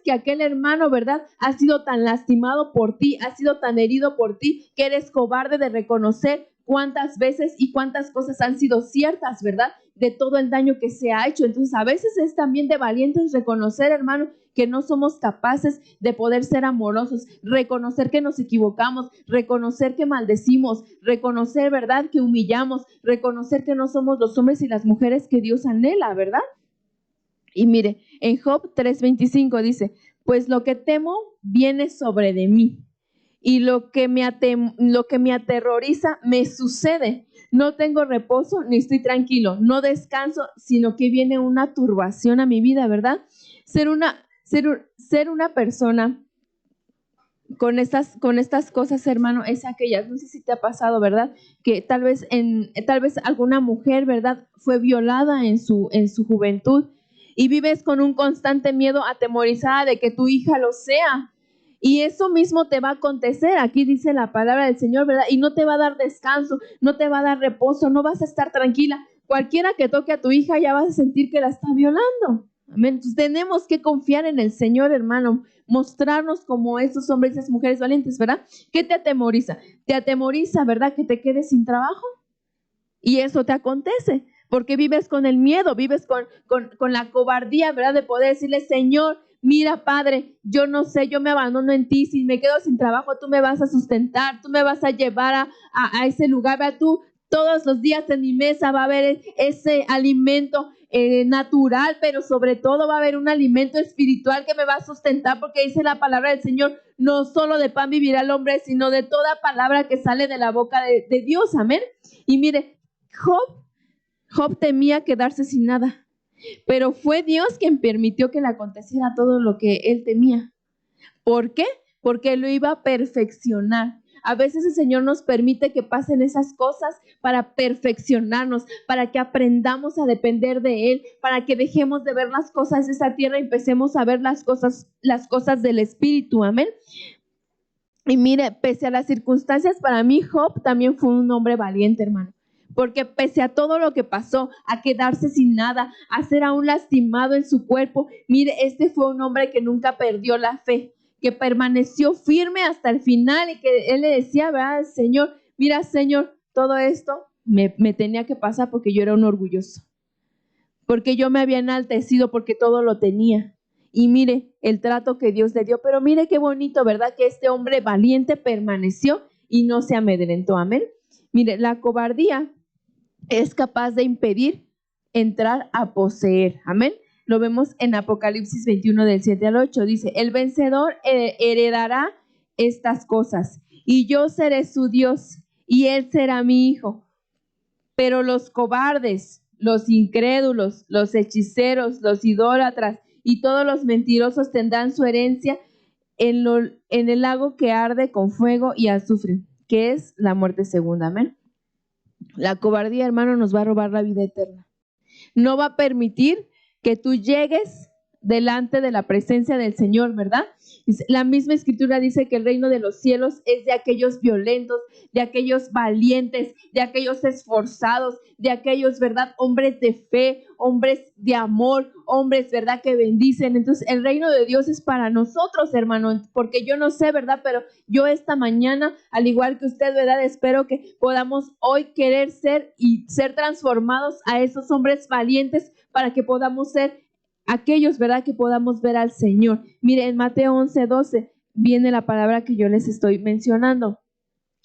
que aquel hermano, ¿verdad?, ha sido tan lastimado por ti, ha sido tan herido por ti, que eres cobarde de reconocer cuántas veces y cuántas cosas han sido ciertas, ¿verdad?, de todo el daño que se ha hecho. Entonces, a veces es también de valientes reconocer, hermano, que no somos capaces de poder ser amorosos, reconocer que nos equivocamos, reconocer que maldecimos, reconocer, ¿verdad?, que humillamos, reconocer que no somos los hombres y las mujeres que Dios anhela, ¿verdad? Y mire, en Job 3:25 dice, pues lo que temo viene sobre de mí, y lo que me aterroriza me sucede. No tengo reposo ni estoy tranquilo, no descanso, sino que viene una turbación a mi vida, ¿verdad? Ser una persona con estas cosas, hermano, es aquellas, no sé si te ha pasado, ¿verdad?, que tal vez alguna mujer, ¿verdad?, fue violada en su juventud, y vives con un constante miedo, atemorizada de que tu hija lo sea. Y eso mismo te va a acontecer. Aquí dice la palabra del Señor, ¿verdad? Y no te va a dar descanso, no te va a dar reposo, no vas a estar tranquila. Cualquiera que toque a tu hija ya vas a sentir que la está violando. Amén. Entonces tenemos que confiar en el Señor, hermano. Mostrarnos como esos hombres y esas mujeres valientes, ¿verdad? ¿Qué te atemoriza? Te atemoriza, ¿verdad?, que te quedes sin trabajo. Y eso te acontece. Porque vives con el miedo, vives con la cobardía, ¿verdad?, de poder decirle, Señor, mira, Padre, yo no sé, yo me abandono en ti, si me quedo sin trabajo, tú me vas a sustentar, tú me vas a llevar a ese lugar, ¿verdad? Tú todos los días en mi mesa va a haber ese alimento, natural, pero sobre todo va a haber un alimento espiritual que me va a sustentar, porque dice la palabra del Señor, no solo de pan vivirá el hombre, sino de toda palabra que sale de la boca de Dios, amén. Y mire, Job temía quedarse sin nada, pero fue Dios quien permitió que le aconteciera todo lo que él temía. ¿Por qué? Porque lo iba a perfeccionar. A veces el Señor nos permite que pasen esas cosas para perfeccionarnos, para que aprendamos a depender de Él, para que dejemos de ver las cosas de esta tierra y empecemos a ver las cosas del Espíritu. Amén. Y mire, pese a las circunstancias, para mí Job también fue un hombre valiente, hermano. Porque pese a todo lo que pasó, a quedarse sin nada, a ser aún lastimado en su cuerpo, mire, este fue un hombre que nunca perdió la fe, que permaneció firme hasta el final y que él le decía, ¿verdad? Señor, mira, Señor, todo esto me tenía que pasar porque yo era un orgulloso, porque yo me había enaltecido porque todo lo tenía. Y mire el trato que Dios le dio, pero mire qué bonito, ¿verdad? Que este hombre valiente permaneció y no se amedrentó, amén. Mire, la cobardía es capaz de impedir entrar a poseer, amén. Lo vemos en Apocalipsis 21 del 7 al 8, dice, el vencedor heredará estas cosas y yo seré su Dios y él será mi hijo. Pero los cobardes, los incrédulos, los hechiceros, los idólatras y todos los mentirosos tendrán su herencia en el lago que arde con fuego y azufre, que es la muerte segunda, amén. La cobardía, hermano, nos va a robar la vida eterna. No va a permitir que tú llegues delante de la presencia del Señor, ¿verdad? La misma escritura dice que el reino de los cielos es de aquellos violentos, de aquellos valientes, de aquellos esforzados, de aquellos, ¿verdad? Hombres de fe, hombres de amor, hombres, ¿verdad? Que bendicen. Entonces, el reino de Dios es para nosotros, hermano, porque yo no sé, ¿verdad? Pero yo esta mañana, al igual que usted, ¿verdad? Espero que podamos hoy querer ser y ser transformados a esos hombres valientes para que podamos ser aquellos, ¿verdad? Que podamos ver al Señor. Mire, en Mateo 11:12 viene la palabra que yo les estoy mencionando.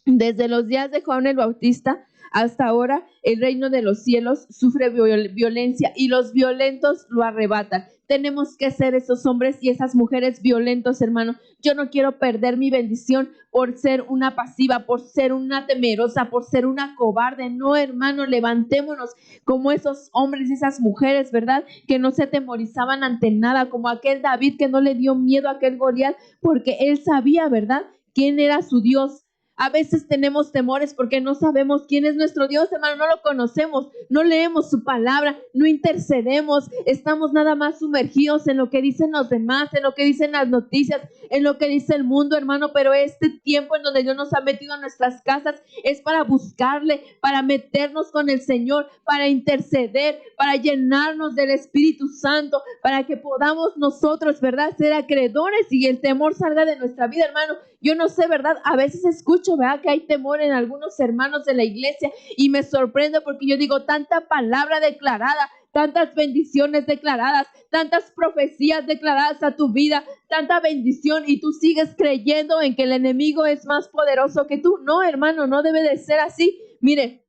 Desde los días de Juan el Bautista hasta ahora, el reino de los cielos sufre violencia y los violentos lo arrebatan. Tenemos que ser esos hombres y esas mujeres violentos, hermano. Yo no quiero perder mi bendición por ser una pasiva, por ser una temerosa, por ser una cobarde. No, hermano, levantémonos como esos hombres y esas mujeres, ¿verdad? Que no se atemorizaban ante nada, como aquel David que no le dio miedo a aquel Goliat, porque él sabía, ¿verdad?, quién era su Dios. A veces tenemos temores porque no sabemos quién es nuestro Dios, hermano, no lo conocemos, no leemos su palabra, no intercedemos, estamos nada más sumergidos en lo que dicen los demás, en lo que dicen las noticias, en lo que dice el mundo, hermano, pero este tiempo en donde Dios nos ha metido en nuestras casas es para buscarle, para meternos con el Señor, para interceder, para llenarnos del Espíritu Santo, para que podamos nosotros, ¿verdad?, ser acreedores y el temor salga de nuestra vida, hermano. Yo no sé, ¿verdad? A veces escucho, ¿verdad?, que hay temor en algunos hermanos de la iglesia y me sorprende porque yo digo, tanta palabra declarada, tantas bendiciones declaradas, tantas profecías declaradas a tu vida, tanta bendición y tú sigues creyendo en que el enemigo es más poderoso que tú. No, hermano, no debe de ser así. Mire,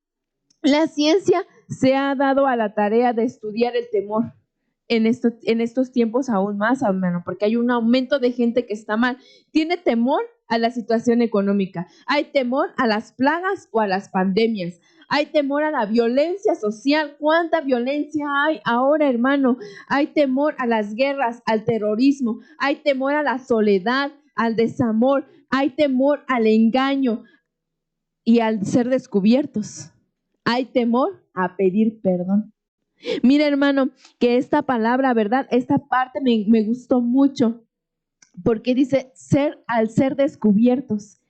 la ciencia se ha dado a la tarea de estudiar el temor. En estos tiempos aún más, hermano, porque hay un aumento de gente que está mal. Tiene temor a la situación económica, hay temor a las plagas o a las pandemias, hay temor a la violencia social. ¿Cuánta violencia hay ahora, hermano? Hay temor a las guerras, al terrorismo, hay temor a la soledad, al desamor, hay temor al engaño y al ser descubiertos. Hay temor a pedir perdón. Mira, hermano, que esta palabra, ¿verdad? Esta parte me gustó mucho porque dice al ser descubiertos.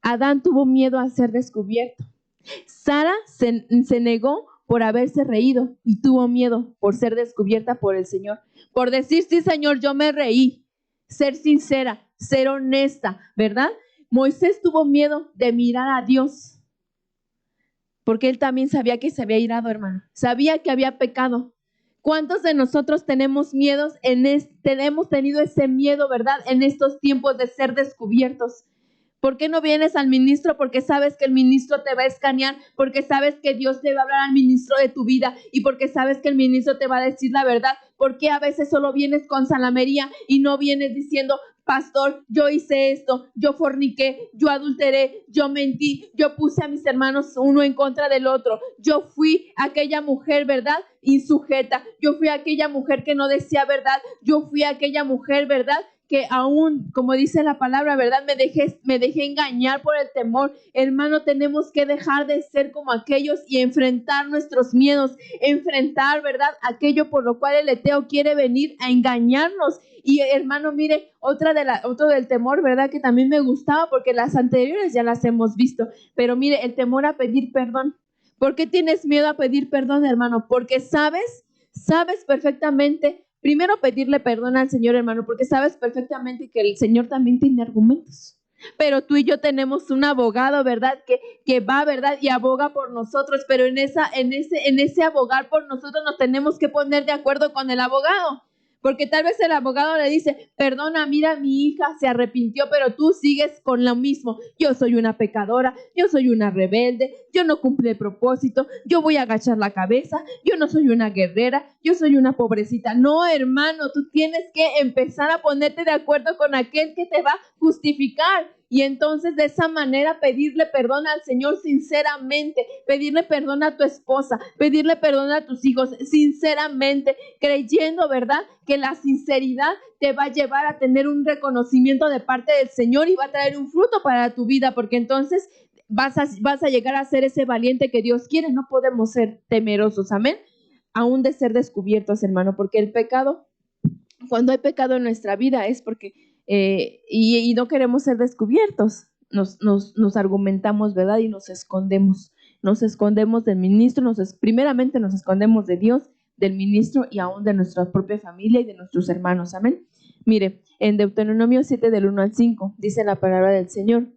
Adán tuvo miedo a ser descubierto. Sara se negó por haberse reído y tuvo miedo por ser descubierta por el Señor. Por decir, sí, Señor, yo me reí. Ser sincera, ser honesta, ¿verdad? Moisés tuvo miedo de mirar a Dios. Porque él también sabía que se había irado, hermano. Sabía que había pecado. ¿Cuántos de nosotros tenemos miedos? Hemos tenido ese miedo, ¿verdad? En estos tiempos de ser descubiertos. ¿Por qué no vienes al ministro? Porque sabes que el ministro te va a escanear, porque sabes que Dios te va a hablar al ministro de tu vida y porque sabes que el ministro te va a decir la verdad. ¿Por qué a veces solo vienes con salamería y no vienes diciendo, pastor, yo hice esto, yo forniqué, yo adulteré, yo mentí, yo puse a mis hermanos uno en contra del otro, yo fui aquella mujer, ¿verdad? Insujeta, yo fui aquella mujer que no decía verdad, yo fui aquella mujer, ¿verdad? Que aún, como dice la palabra, ¿verdad? Me dejé engañar por el temor. Hermano, tenemos que dejar de ser como aquellos y enfrentar nuestros miedos, enfrentar, ¿verdad? Aquello por lo cual el Eteo quiere venir a engañarnos. Y hermano, mire, otro del temor, ¿verdad? Que también me gustaba porque las anteriores ya las hemos visto. Pero mire, el temor a pedir perdón. ¿Por qué tienes miedo a pedir perdón, hermano? Porque sabes perfectamente. Primero pedirle perdón al Señor, hermano, porque sabes perfectamente que el Señor también tiene argumentos. Pero tú y yo tenemos un abogado, ¿verdad? Que va, ¿verdad? Y aboga por nosotros, pero en ese abogar por nosotros nos tenemos que poner de acuerdo con el abogado. Porque tal vez el abogado le dice, perdona, mira, mi hija se arrepintió, pero tú sigues con lo mismo. Yo soy una pecadora, yo soy una rebelde, yo no cumplí el propósito, yo voy a agachar la cabeza, yo no soy una guerrera, yo soy una pobrecita. No, hermano, tú tienes que empezar a ponerte de acuerdo con aquel que te va a justificar. Y entonces de esa manera pedirle perdón al Señor sinceramente, pedirle perdón a tu esposa, pedirle perdón a tus hijos sinceramente, creyendo, ¿verdad? Que la sinceridad te va a llevar a tener un reconocimiento de parte del Señor y va a traer un fruto para tu vida, porque entonces vas a llegar a ser ese valiente que Dios quiere. No podemos ser temerosos, amén, aún de ser descubiertos, hermano, porque el pecado, cuando hay pecado en nuestra vida es porque y no queremos ser descubiertos, nos argumentamos, ¿verdad? Y nos escondemos del ministro, primeramente nos escondemos de Dios, del ministro y aún de nuestra propia familia y de nuestros hermanos, amén. Mire, en Deuteronomio 7 del 1 al 5 dice la palabra del Señor: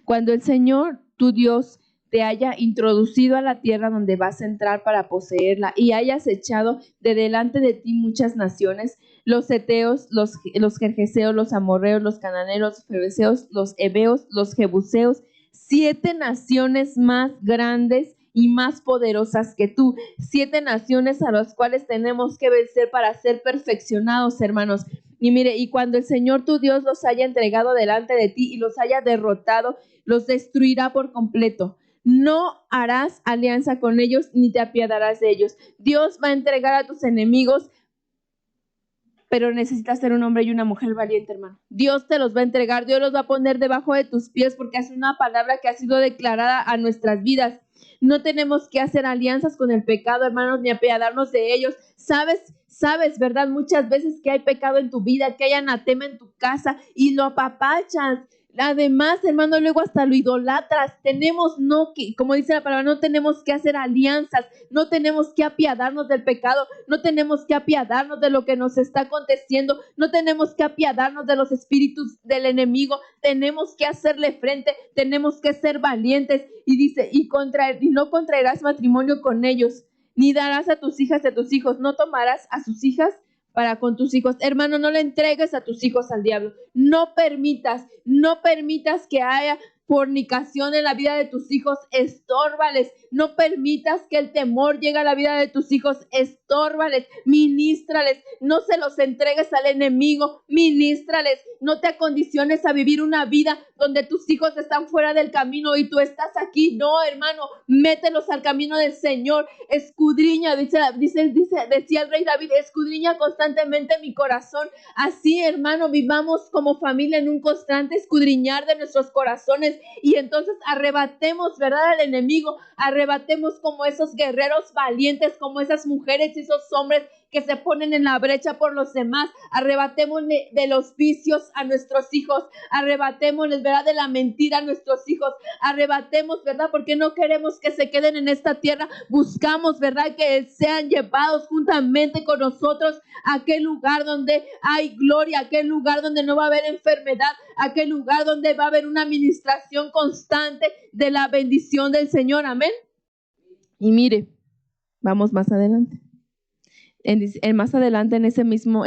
cuando el Señor, tu Dios, te haya introducido a la tierra donde vas a entrar para poseerla y hayas echado de delante de ti muchas naciones, los heteos, los gergeseos, los amorreos, los cananeos, los fereceos, los heveos, los jebuseos, 7 naciones más grandes y más poderosas que tú, 7 naciones a las cuales tenemos que vencer para ser perfeccionados, hermanos. Y mire, y cuando el Señor tu Dios los haya entregado delante de ti y los haya derrotado, los destruirá por completo. No harás alianza con ellos ni te apiadarás de ellos. Dios va a entregar a tus enemigos, pero necesitas ser un hombre y una mujer valiente, hermano. Dios te los va a entregar, Dios los va a poner debajo de tus pies porque es una palabra que ha sido declarada a nuestras vidas. No tenemos que hacer alianzas con el pecado, hermanos, ni apiadarnos de ellos. Sabes, ¿verdad? Muchas veces que hay pecado en tu vida, que hay anatema en tu casa y lo apapachas. Además, hermano, luego hasta lo idolatras. Como dice la palabra, no tenemos que hacer alianzas, no tenemos que apiadarnos del pecado, no tenemos que apiadarnos de lo que nos está aconteciendo, no tenemos que apiadarnos de los espíritus del enemigo, tenemos que hacerle frente, tenemos que ser valientes. Y dice, y no contraerás matrimonio con ellos, ni darás a tus hijas de tus hijos, no tomarás a sus hijas para con tus hijos. Hermano, no le entregues a tus hijos al diablo. No permitas que haya fornicación en la vida de tus hijos. Estórbales. No permitas que el temor llegue a la vida de tus hijos. Estórbales. Ministrales. No se los entregues al enemigo. Ministrales. No te acondiciones a vivir una vida donde tus hijos están fuera del camino y tú estás aquí. No, hermano, mételos al camino del Señor. Escudriña, decía el rey David, escudriña constantemente mi corazón. Así, hermano, vivamos como familia en un constante escudriñar de nuestros corazones y entonces arrebatemos, ¿verdad?, al enemigo, arrebatemos como esos guerreros valientes, como esas mujeres y esos hombres que se ponen en la brecha por los demás. Arrebatémosle de los vicios a nuestros hijos, arrebatémosles, ¿verdad?, de la mentira a nuestros hijos, arrebatemos, ¿verdad?, porque no queremos que se queden en esta tierra. Buscamos, ¿verdad?, que sean llevados juntamente con nosotros a aquel lugar donde hay gloria, a aquel lugar donde no va a haber enfermedad, a aquel lugar donde va a haber una administración constante de la bendición del Señor, amén. Y mire, vamos más adelante. Más adelante en ese mismo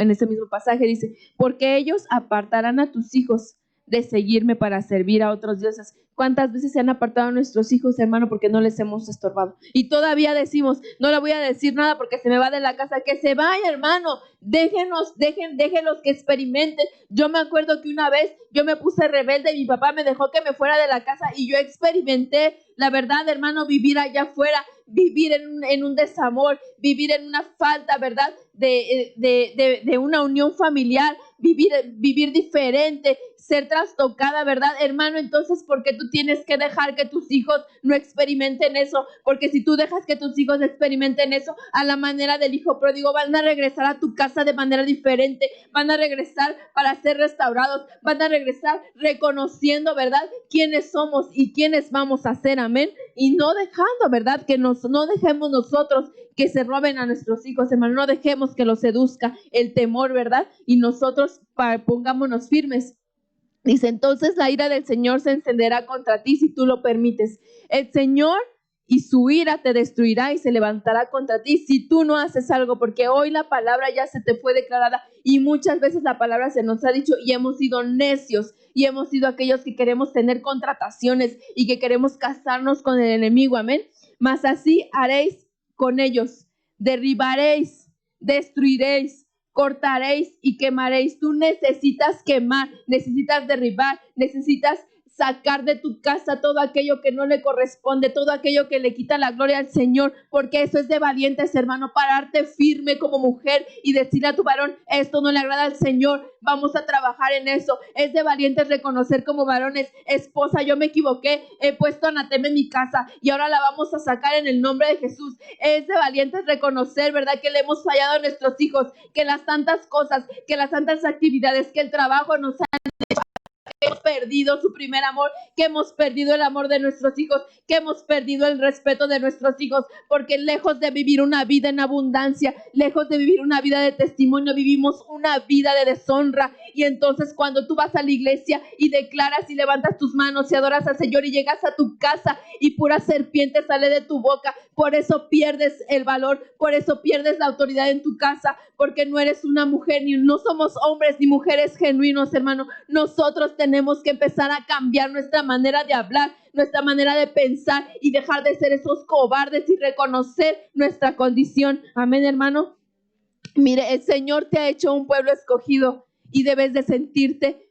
pasaje dice, porque ellos apartarán a tus hijos de seguirme para servir a otros dioses. ¿Cuántas veces se han apartado a nuestros hijos, hermano, porque no les hemos estorbado? Y todavía decimos, no le voy a decir nada porque se me va de la casa. Que se vaya, hermano. Déjenlos que experimenten. Yo me acuerdo que una vez yo me puse rebelde, mi papá me dejó que me fuera de la casa y yo experimenté, la verdad, hermano, vivir allá afuera, vivir en un desamor, vivir en una falta, ¿verdad? De una unión familiar, vivir diferente, ser trastocada, ¿verdad, hermano? Entonces, ¿por qué tú tienes que dejar que tus hijos no experimenten eso? Porque si tú dejas que tus hijos experimenten eso, a la manera del hijo pródigo, van a regresar a tu casa de manera diferente, van a regresar para ser restaurados, van a regresar reconociendo, ¿verdad?, quiénes somos y quiénes vamos a ser, amén, y no dejando, ¿verdad?, que no dejemos nosotros que se roben a nuestros hijos, hermano, no dejemos que los seduzca el temor, ¿verdad?, y nosotros pongámonos firmes. Dice, entonces la ira del Señor se encenderá contra ti si tú lo permites. El Señor y su ira te destruirá y se levantará contra ti si tú no haces algo, porque hoy la palabra ya se te fue declarada y muchas veces la palabra se nos ha dicho y hemos sido necios y hemos sido aquellos que queremos tener contrataciones y que queremos casarnos con el enemigo, amén. Mas así haréis con ellos, derribaréis, destruiréis, cortaréis y quemaréis. Tú necesitas quemar, necesitas derribar, necesitas sacar de tu casa todo aquello que no le corresponde, todo aquello que le quita la gloria al Señor, porque eso es de valientes, hermano, pararte firme como mujer y decirle a tu varón, esto no le agrada al Señor, vamos a trabajar en eso. Es de valientes reconocer como varones, esposa, yo me equivoqué, he puesto anatema en mi casa y ahora la vamos a sacar en el nombre de Jesús. Es de valientes reconocer, ¿verdad?, que le hemos fallado a nuestros hijos, que las tantas cosas, que las tantas actividades, que el trabajo nos ha que hemos perdido su primer amor, que hemos perdido el amor de nuestros hijos, que hemos perdido el respeto de nuestros hijos, porque lejos de vivir una vida en abundancia, lejos de vivir una vida de testimonio, vivimos una vida de deshonra. Y entonces cuando tú vas a la iglesia y declaras y levantas tus manos y adoras al Señor y llegas a tu casa y pura serpiente sale de tu boca, por eso pierdes el valor, por eso pierdes la autoridad en tu casa, porque no eres una mujer, ni no somos hombres ni mujeres genuinos, hermano. Nosotros tenemos que empezar a cambiar nuestra manera de hablar, nuestra manera de pensar y dejar de ser esos cobardes y reconocer nuestra condición. Amén, hermano. Mire, el Señor te ha hecho un pueblo escogido y debes de sentirte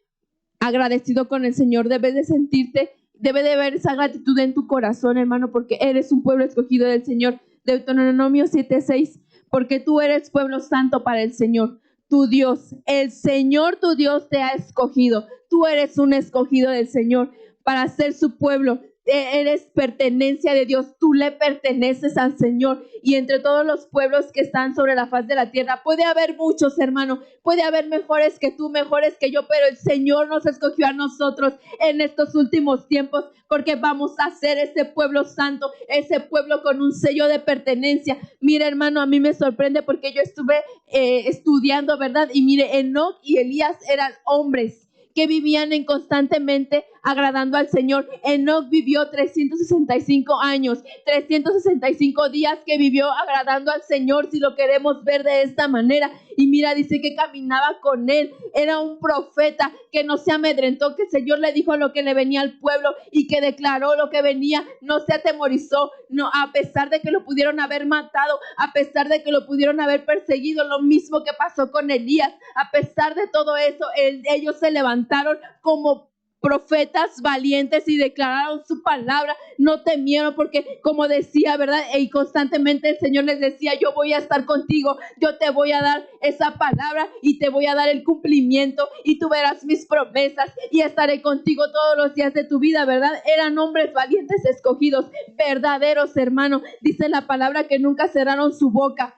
agradecido con el Señor, debe de haber esa gratitud en tu corazón, hermano, porque eres un pueblo escogido del Señor. Deuteronomio 7:6, porque tú eres pueblo santo para el Señor, tu Dios. El Señor, tu Dios, te ha escogido. Tú eres un escogido del Señor para ser su pueblo. Eres pertenencia de Dios, tú le perteneces al Señor. Y entre todos los pueblos que están sobre la faz de la tierra, puede haber muchos, hermano, puede haber mejores que tú, mejores que yo, pero el Señor nos escogió a nosotros en estos últimos tiempos, porque vamos a ser ese pueblo santo, ese pueblo con un sello de pertenencia. Mire, hermano, a mí me sorprende porque yo estuve estudiando, ¿verdad? Y mire, Enoc y Elías eran hombres que vivían constantemente agradando al Señor. Enoc vivió 365 años, 365 días que vivió agradando al Señor, si lo queremos ver de esta manera. Y mira, dice que caminaba con él, era un profeta que no se amedrentó, que el Señor le dijo lo que le venía al pueblo y que declaró lo que venía, no se atemorizó, no, a pesar de que lo pudieron haber matado, a pesar de que lo pudieron haber perseguido, lo mismo que pasó con Elías. A pesar de todo eso, ellos se levantaron como profetas valientes y declararon su palabra, no temieron, porque como decía, ¿verdad? Y constantemente el Señor les decía, yo voy a estar contigo, yo te voy a dar esa palabra y te voy a dar el cumplimiento y tú verás mis promesas y estaré contigo todos los días de tu vida, ¿verdad? Eran hombres valientes escogidos, verdaderos, hermanos. Dice la palabra que nunca cerraron su boca,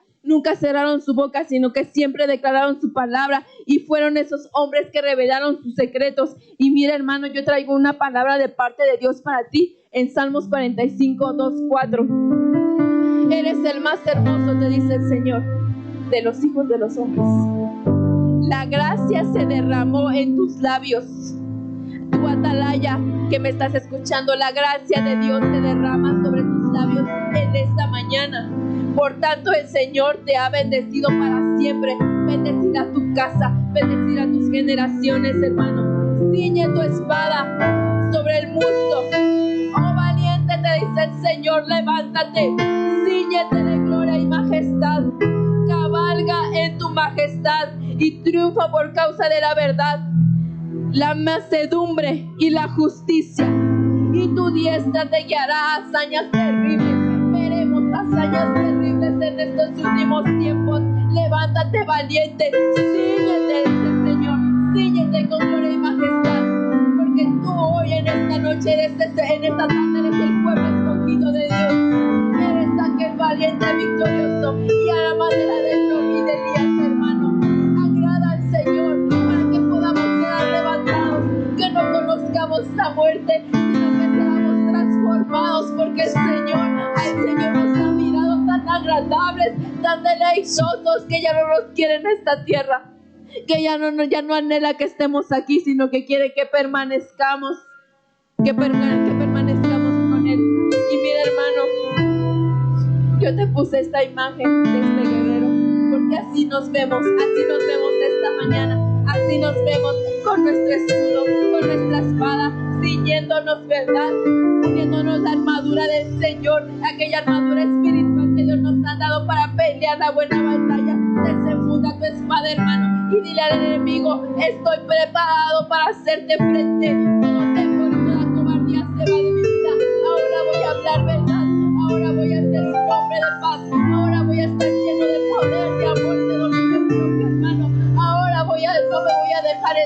sino que siempre declararon su palabra y fueron esos hombres que revelaron sus secretos. Y mira, hermano, yo traigo una palabra de parte de Dios para ti en Salmos 45, 2, 4. Eres el más hermoso, te dice el Señor, de los hijos de los hombres. La gracia se derramó en tus labios. Tu atalaya que me estás escuchando, la gracia de Dios se derrama sobre tus labios en esta mañana. Por tanto, el Señor te ha bendecido para siempre. Bendecirá tu casa, bendecirá tus generaciones, hermano. ciñe tu espada sobre el muslo. Oh valiente, te dice el Señor, levántate, cíñete de gloria y majestad, cabalga en tu majestad y triunfa por causa de la verdad, la mansedumbre y la justicia, y tu diestra te guiará a hazañas terribles. Veremos hazañas terribles en estos últimos tiempos. Levántate valiente, cíñete, dice el Señor, cíñete con gloria y majestad, porque tú hoy en esta noche, en esta tarde, eres el pueblo escogido de Dios. Eres aquel valiente victorioso y a la manera de David y de Elías, hermano. Agrada al Señor para que podamos quedar levantados, que no conozcamos la muerte, sino que seamos transformados, porque el Señor nos ha mirado tan agradables, tan deleitosos, que ya no nos quiere en esta tierra, que ya no anhela que estemos aquí, sino que quiere que permanezcamos, que permanezcamos con Él. Y mira, hermano, yo te puse esta imagen de este guerrero, porque así nos vemos esta mañana, así nos vemos con nuestro escudo, con nuestra espada, ciñéndonos, ¿verdad? Poniéndonos la armadura del Señor, aquella armadura espiritual que Dios nos ha dado para pelear la buena batalla. Desenfunda tu espada, hermano, y dile al enemigo: estoy preparado para hacerte frente. Todo temor y toda cobardía se va de mi vida. Ahora voy a hablar verdad, ahora voy a ser un hombre de paz, ahora voy a estar lleno de poder, de amor y de dominio propio, hermano. Ahora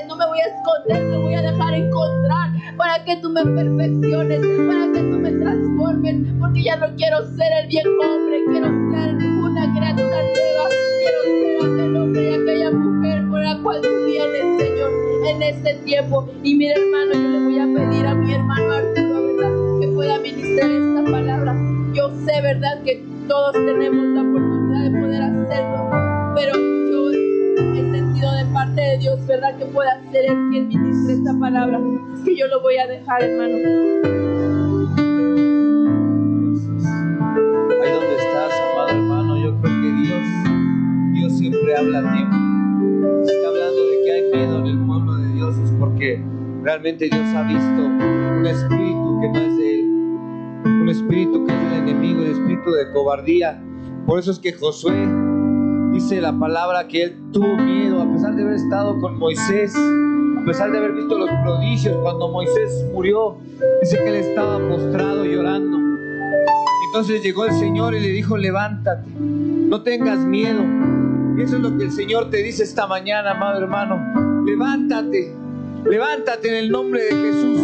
no me voy a esconder, me voy a dejar encontrar para que tú me perfecciones, para que tú me transformes, porque ya no quiero ser el viejo hombre, quiero ser una criatura nueva, quiero ser aquel hombre y aquella mujer por la cual tú vienes, Señor, en este tiempo. Y mira, hermano, yo le voy a pedir a mi hermano Arturo, ¿verdad?, que pueda ministrar esta palabra. Yo sé, ¿verdad?, que todos tenemos la oportunidad de poder hacerlo, pero yo he sentido de parte de Dios, ¿verdad?, que pueda ser Él quien ministre esta palabra. Es que yo lo voy a dejar, hermano. Ahí donde estás, amado hermano, yo creo que Dios siempre habla a tiempo. Si está hablando de que hay miedo en el pueblo de Dios, es porque realmente Dios ha visto un espíritu que no es de Él, un espíritu que es del enemigo, un espíritu de cobardía. Por eso es que Josué dice la palabra que él tuvo miedo, a pesar de haber estado con Moisés, a pesar de haber visto los prodigios. Cuando Moisés murió, dice que él estaba postrado llorando. Entonces llegó el Señor y le dijo: levántate, no tengas miedo. Y eso es lo que el Señor te dice esta mañana, amado hermano. Levántate, levántate en el nombre de Jesús,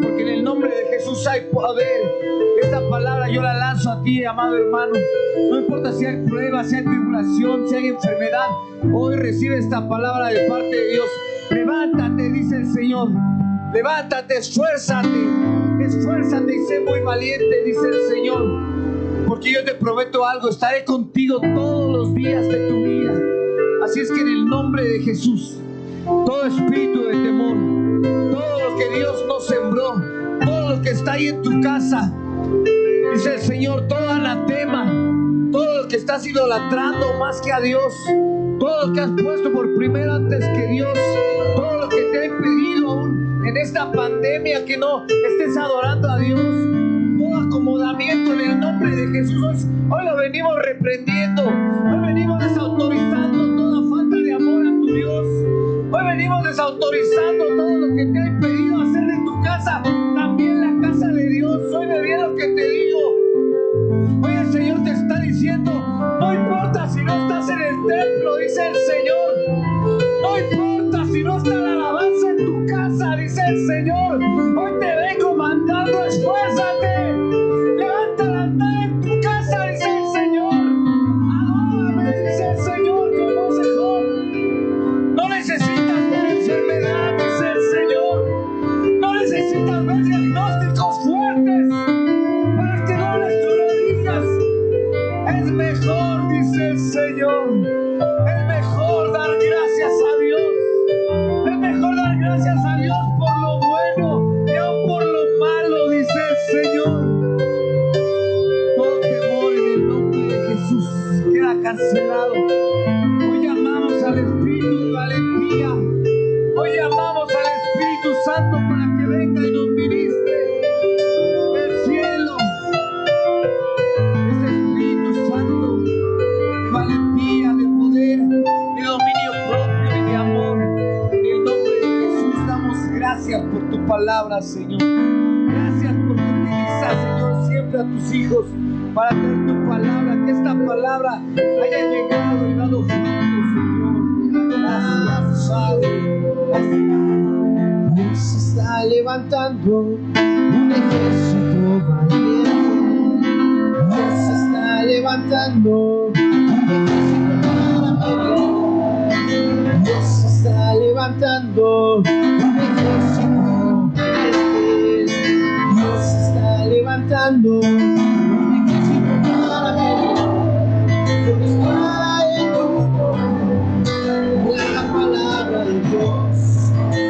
porque en el nombre de Jesús hay poder. Esta palabra yo la lanzo a ti, amado hermano. No importa si hay pruebas, si hay tribulación, si hay enfermedad, hoy recibe esta palabra de parte de Dios. Levántate, dice el Señor. Levántate, esfuérzate y sé muy valiente, dice el Señor. Porque yo te prometo algo: estaré contigo todos los días de tu vida. Así es que en el nombre de Jesús, todo espíritu de temor, todo lo que Dios no sembró, todo lo que está ahí en tu casa, dice el Señor, todo anatema, todo lo que estás idolatrando más que a Dios, todo lo que has puesto por primero antes que Dios, todo lo que te ha impedido aún en esta pandemia que no estés adorando a Dios, todo acomodamiento en el nombre de Jesús, hoy lo venimos reprendiendo, hoy venimos desautorizando toda falta de amor a tu Dios, hoy venimos desautorizando todo lo que te ha impedido hacer de tu casa también la casa de Dios. Hoy me viene lo que te digo. Hoy el Señor te está diciendo: no importa si no estás en el templo, dice el Señor. No importa si no está la alabanza en tu casa, dice el Señor. Hoy te vengo mandando: esfuérzate, levanta la altar en tu casa, dice el Señor. Adórame, dice el Señor, como mejor. No necesitas ver enfermedad, dice el Señor. No necesitas ver diagnósticos fuertes para que dobles tus rodillas. Es mejor, dice el Señor. Es mejor dar gracias a Dios. Es mejor dar gracias a Dios por lo bueno y aún por lo malo, dice el Señor. Todo temor en el nombre de Jesús queda cancelado. Hoy llamamos al Espíritu de valentía. Hoy llamamos al Espíritu palabra, Señor. Gracias porque utilizas, Señor, siempre a tus hijos para traer tu palabra, que esta palabra haya llegado y dado fruto, Señor. Gracias, Padre. Gracias. Dios se está levantando un ejército valiente. Dios se está levantando un ejército para pelear. Dios se está levantando un ejército valiente. Dios se está levantando un ejército para pelear. Con espada en mano, la palabra de Dios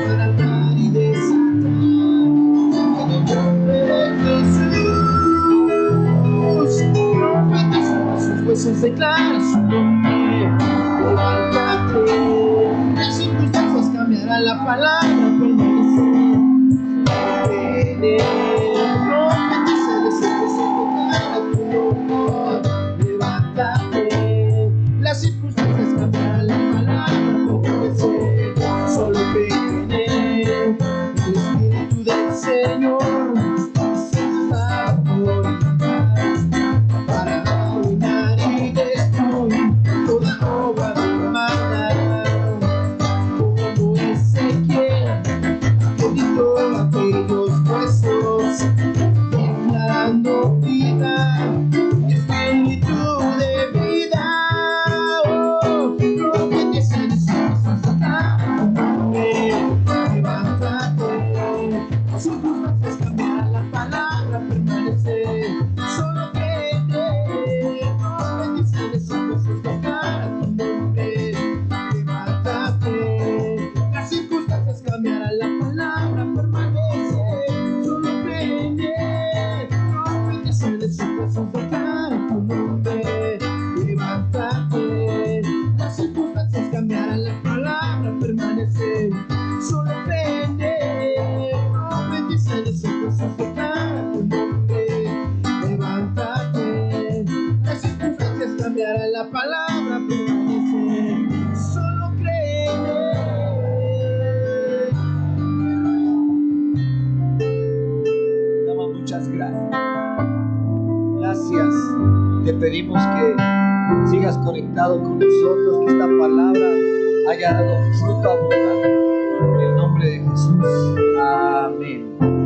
para hablar y desatar. En el nombre de Jesús, profetiza sus huesos, declara su nombre. Levántate, las circunstancias cambiarán, la palabra permanecerá. Profetiza de sus huesos, declara tu nombre. Levántate, las circunstancias cambiarán, la palabra permanecerá. Solo cree en él, el Espíritu del Señor está por para arruinar y destruir toda obra de maldad. Como Ezequiel, que quitó aquellos huesos, declarando vida y espíritu de vida. Oh, profetiza en sus huesos, levántate, circunstancias cambiarán, la palabra permanece. Solo cree, profetiza en sus huesos, declara tu nombre. Levántate, las circunstancias cambiarán, la palabra permanece. Solo cree, profetiza en sus huesos, declara tu nombre. Levántate, las circunstancias cambiarán, la palabra permanece. Solo cree, profetiza en sus huesos, declara tu nombre. Levántate, las circunstancias cambiarán, la palabra permanece. Solo cree. Damos muchas gracias. Gracias. Te pedimos que sigas conectado con nosotros, que esta palabra haya dado fruto abundante. En el nombre de Jesús. Amén.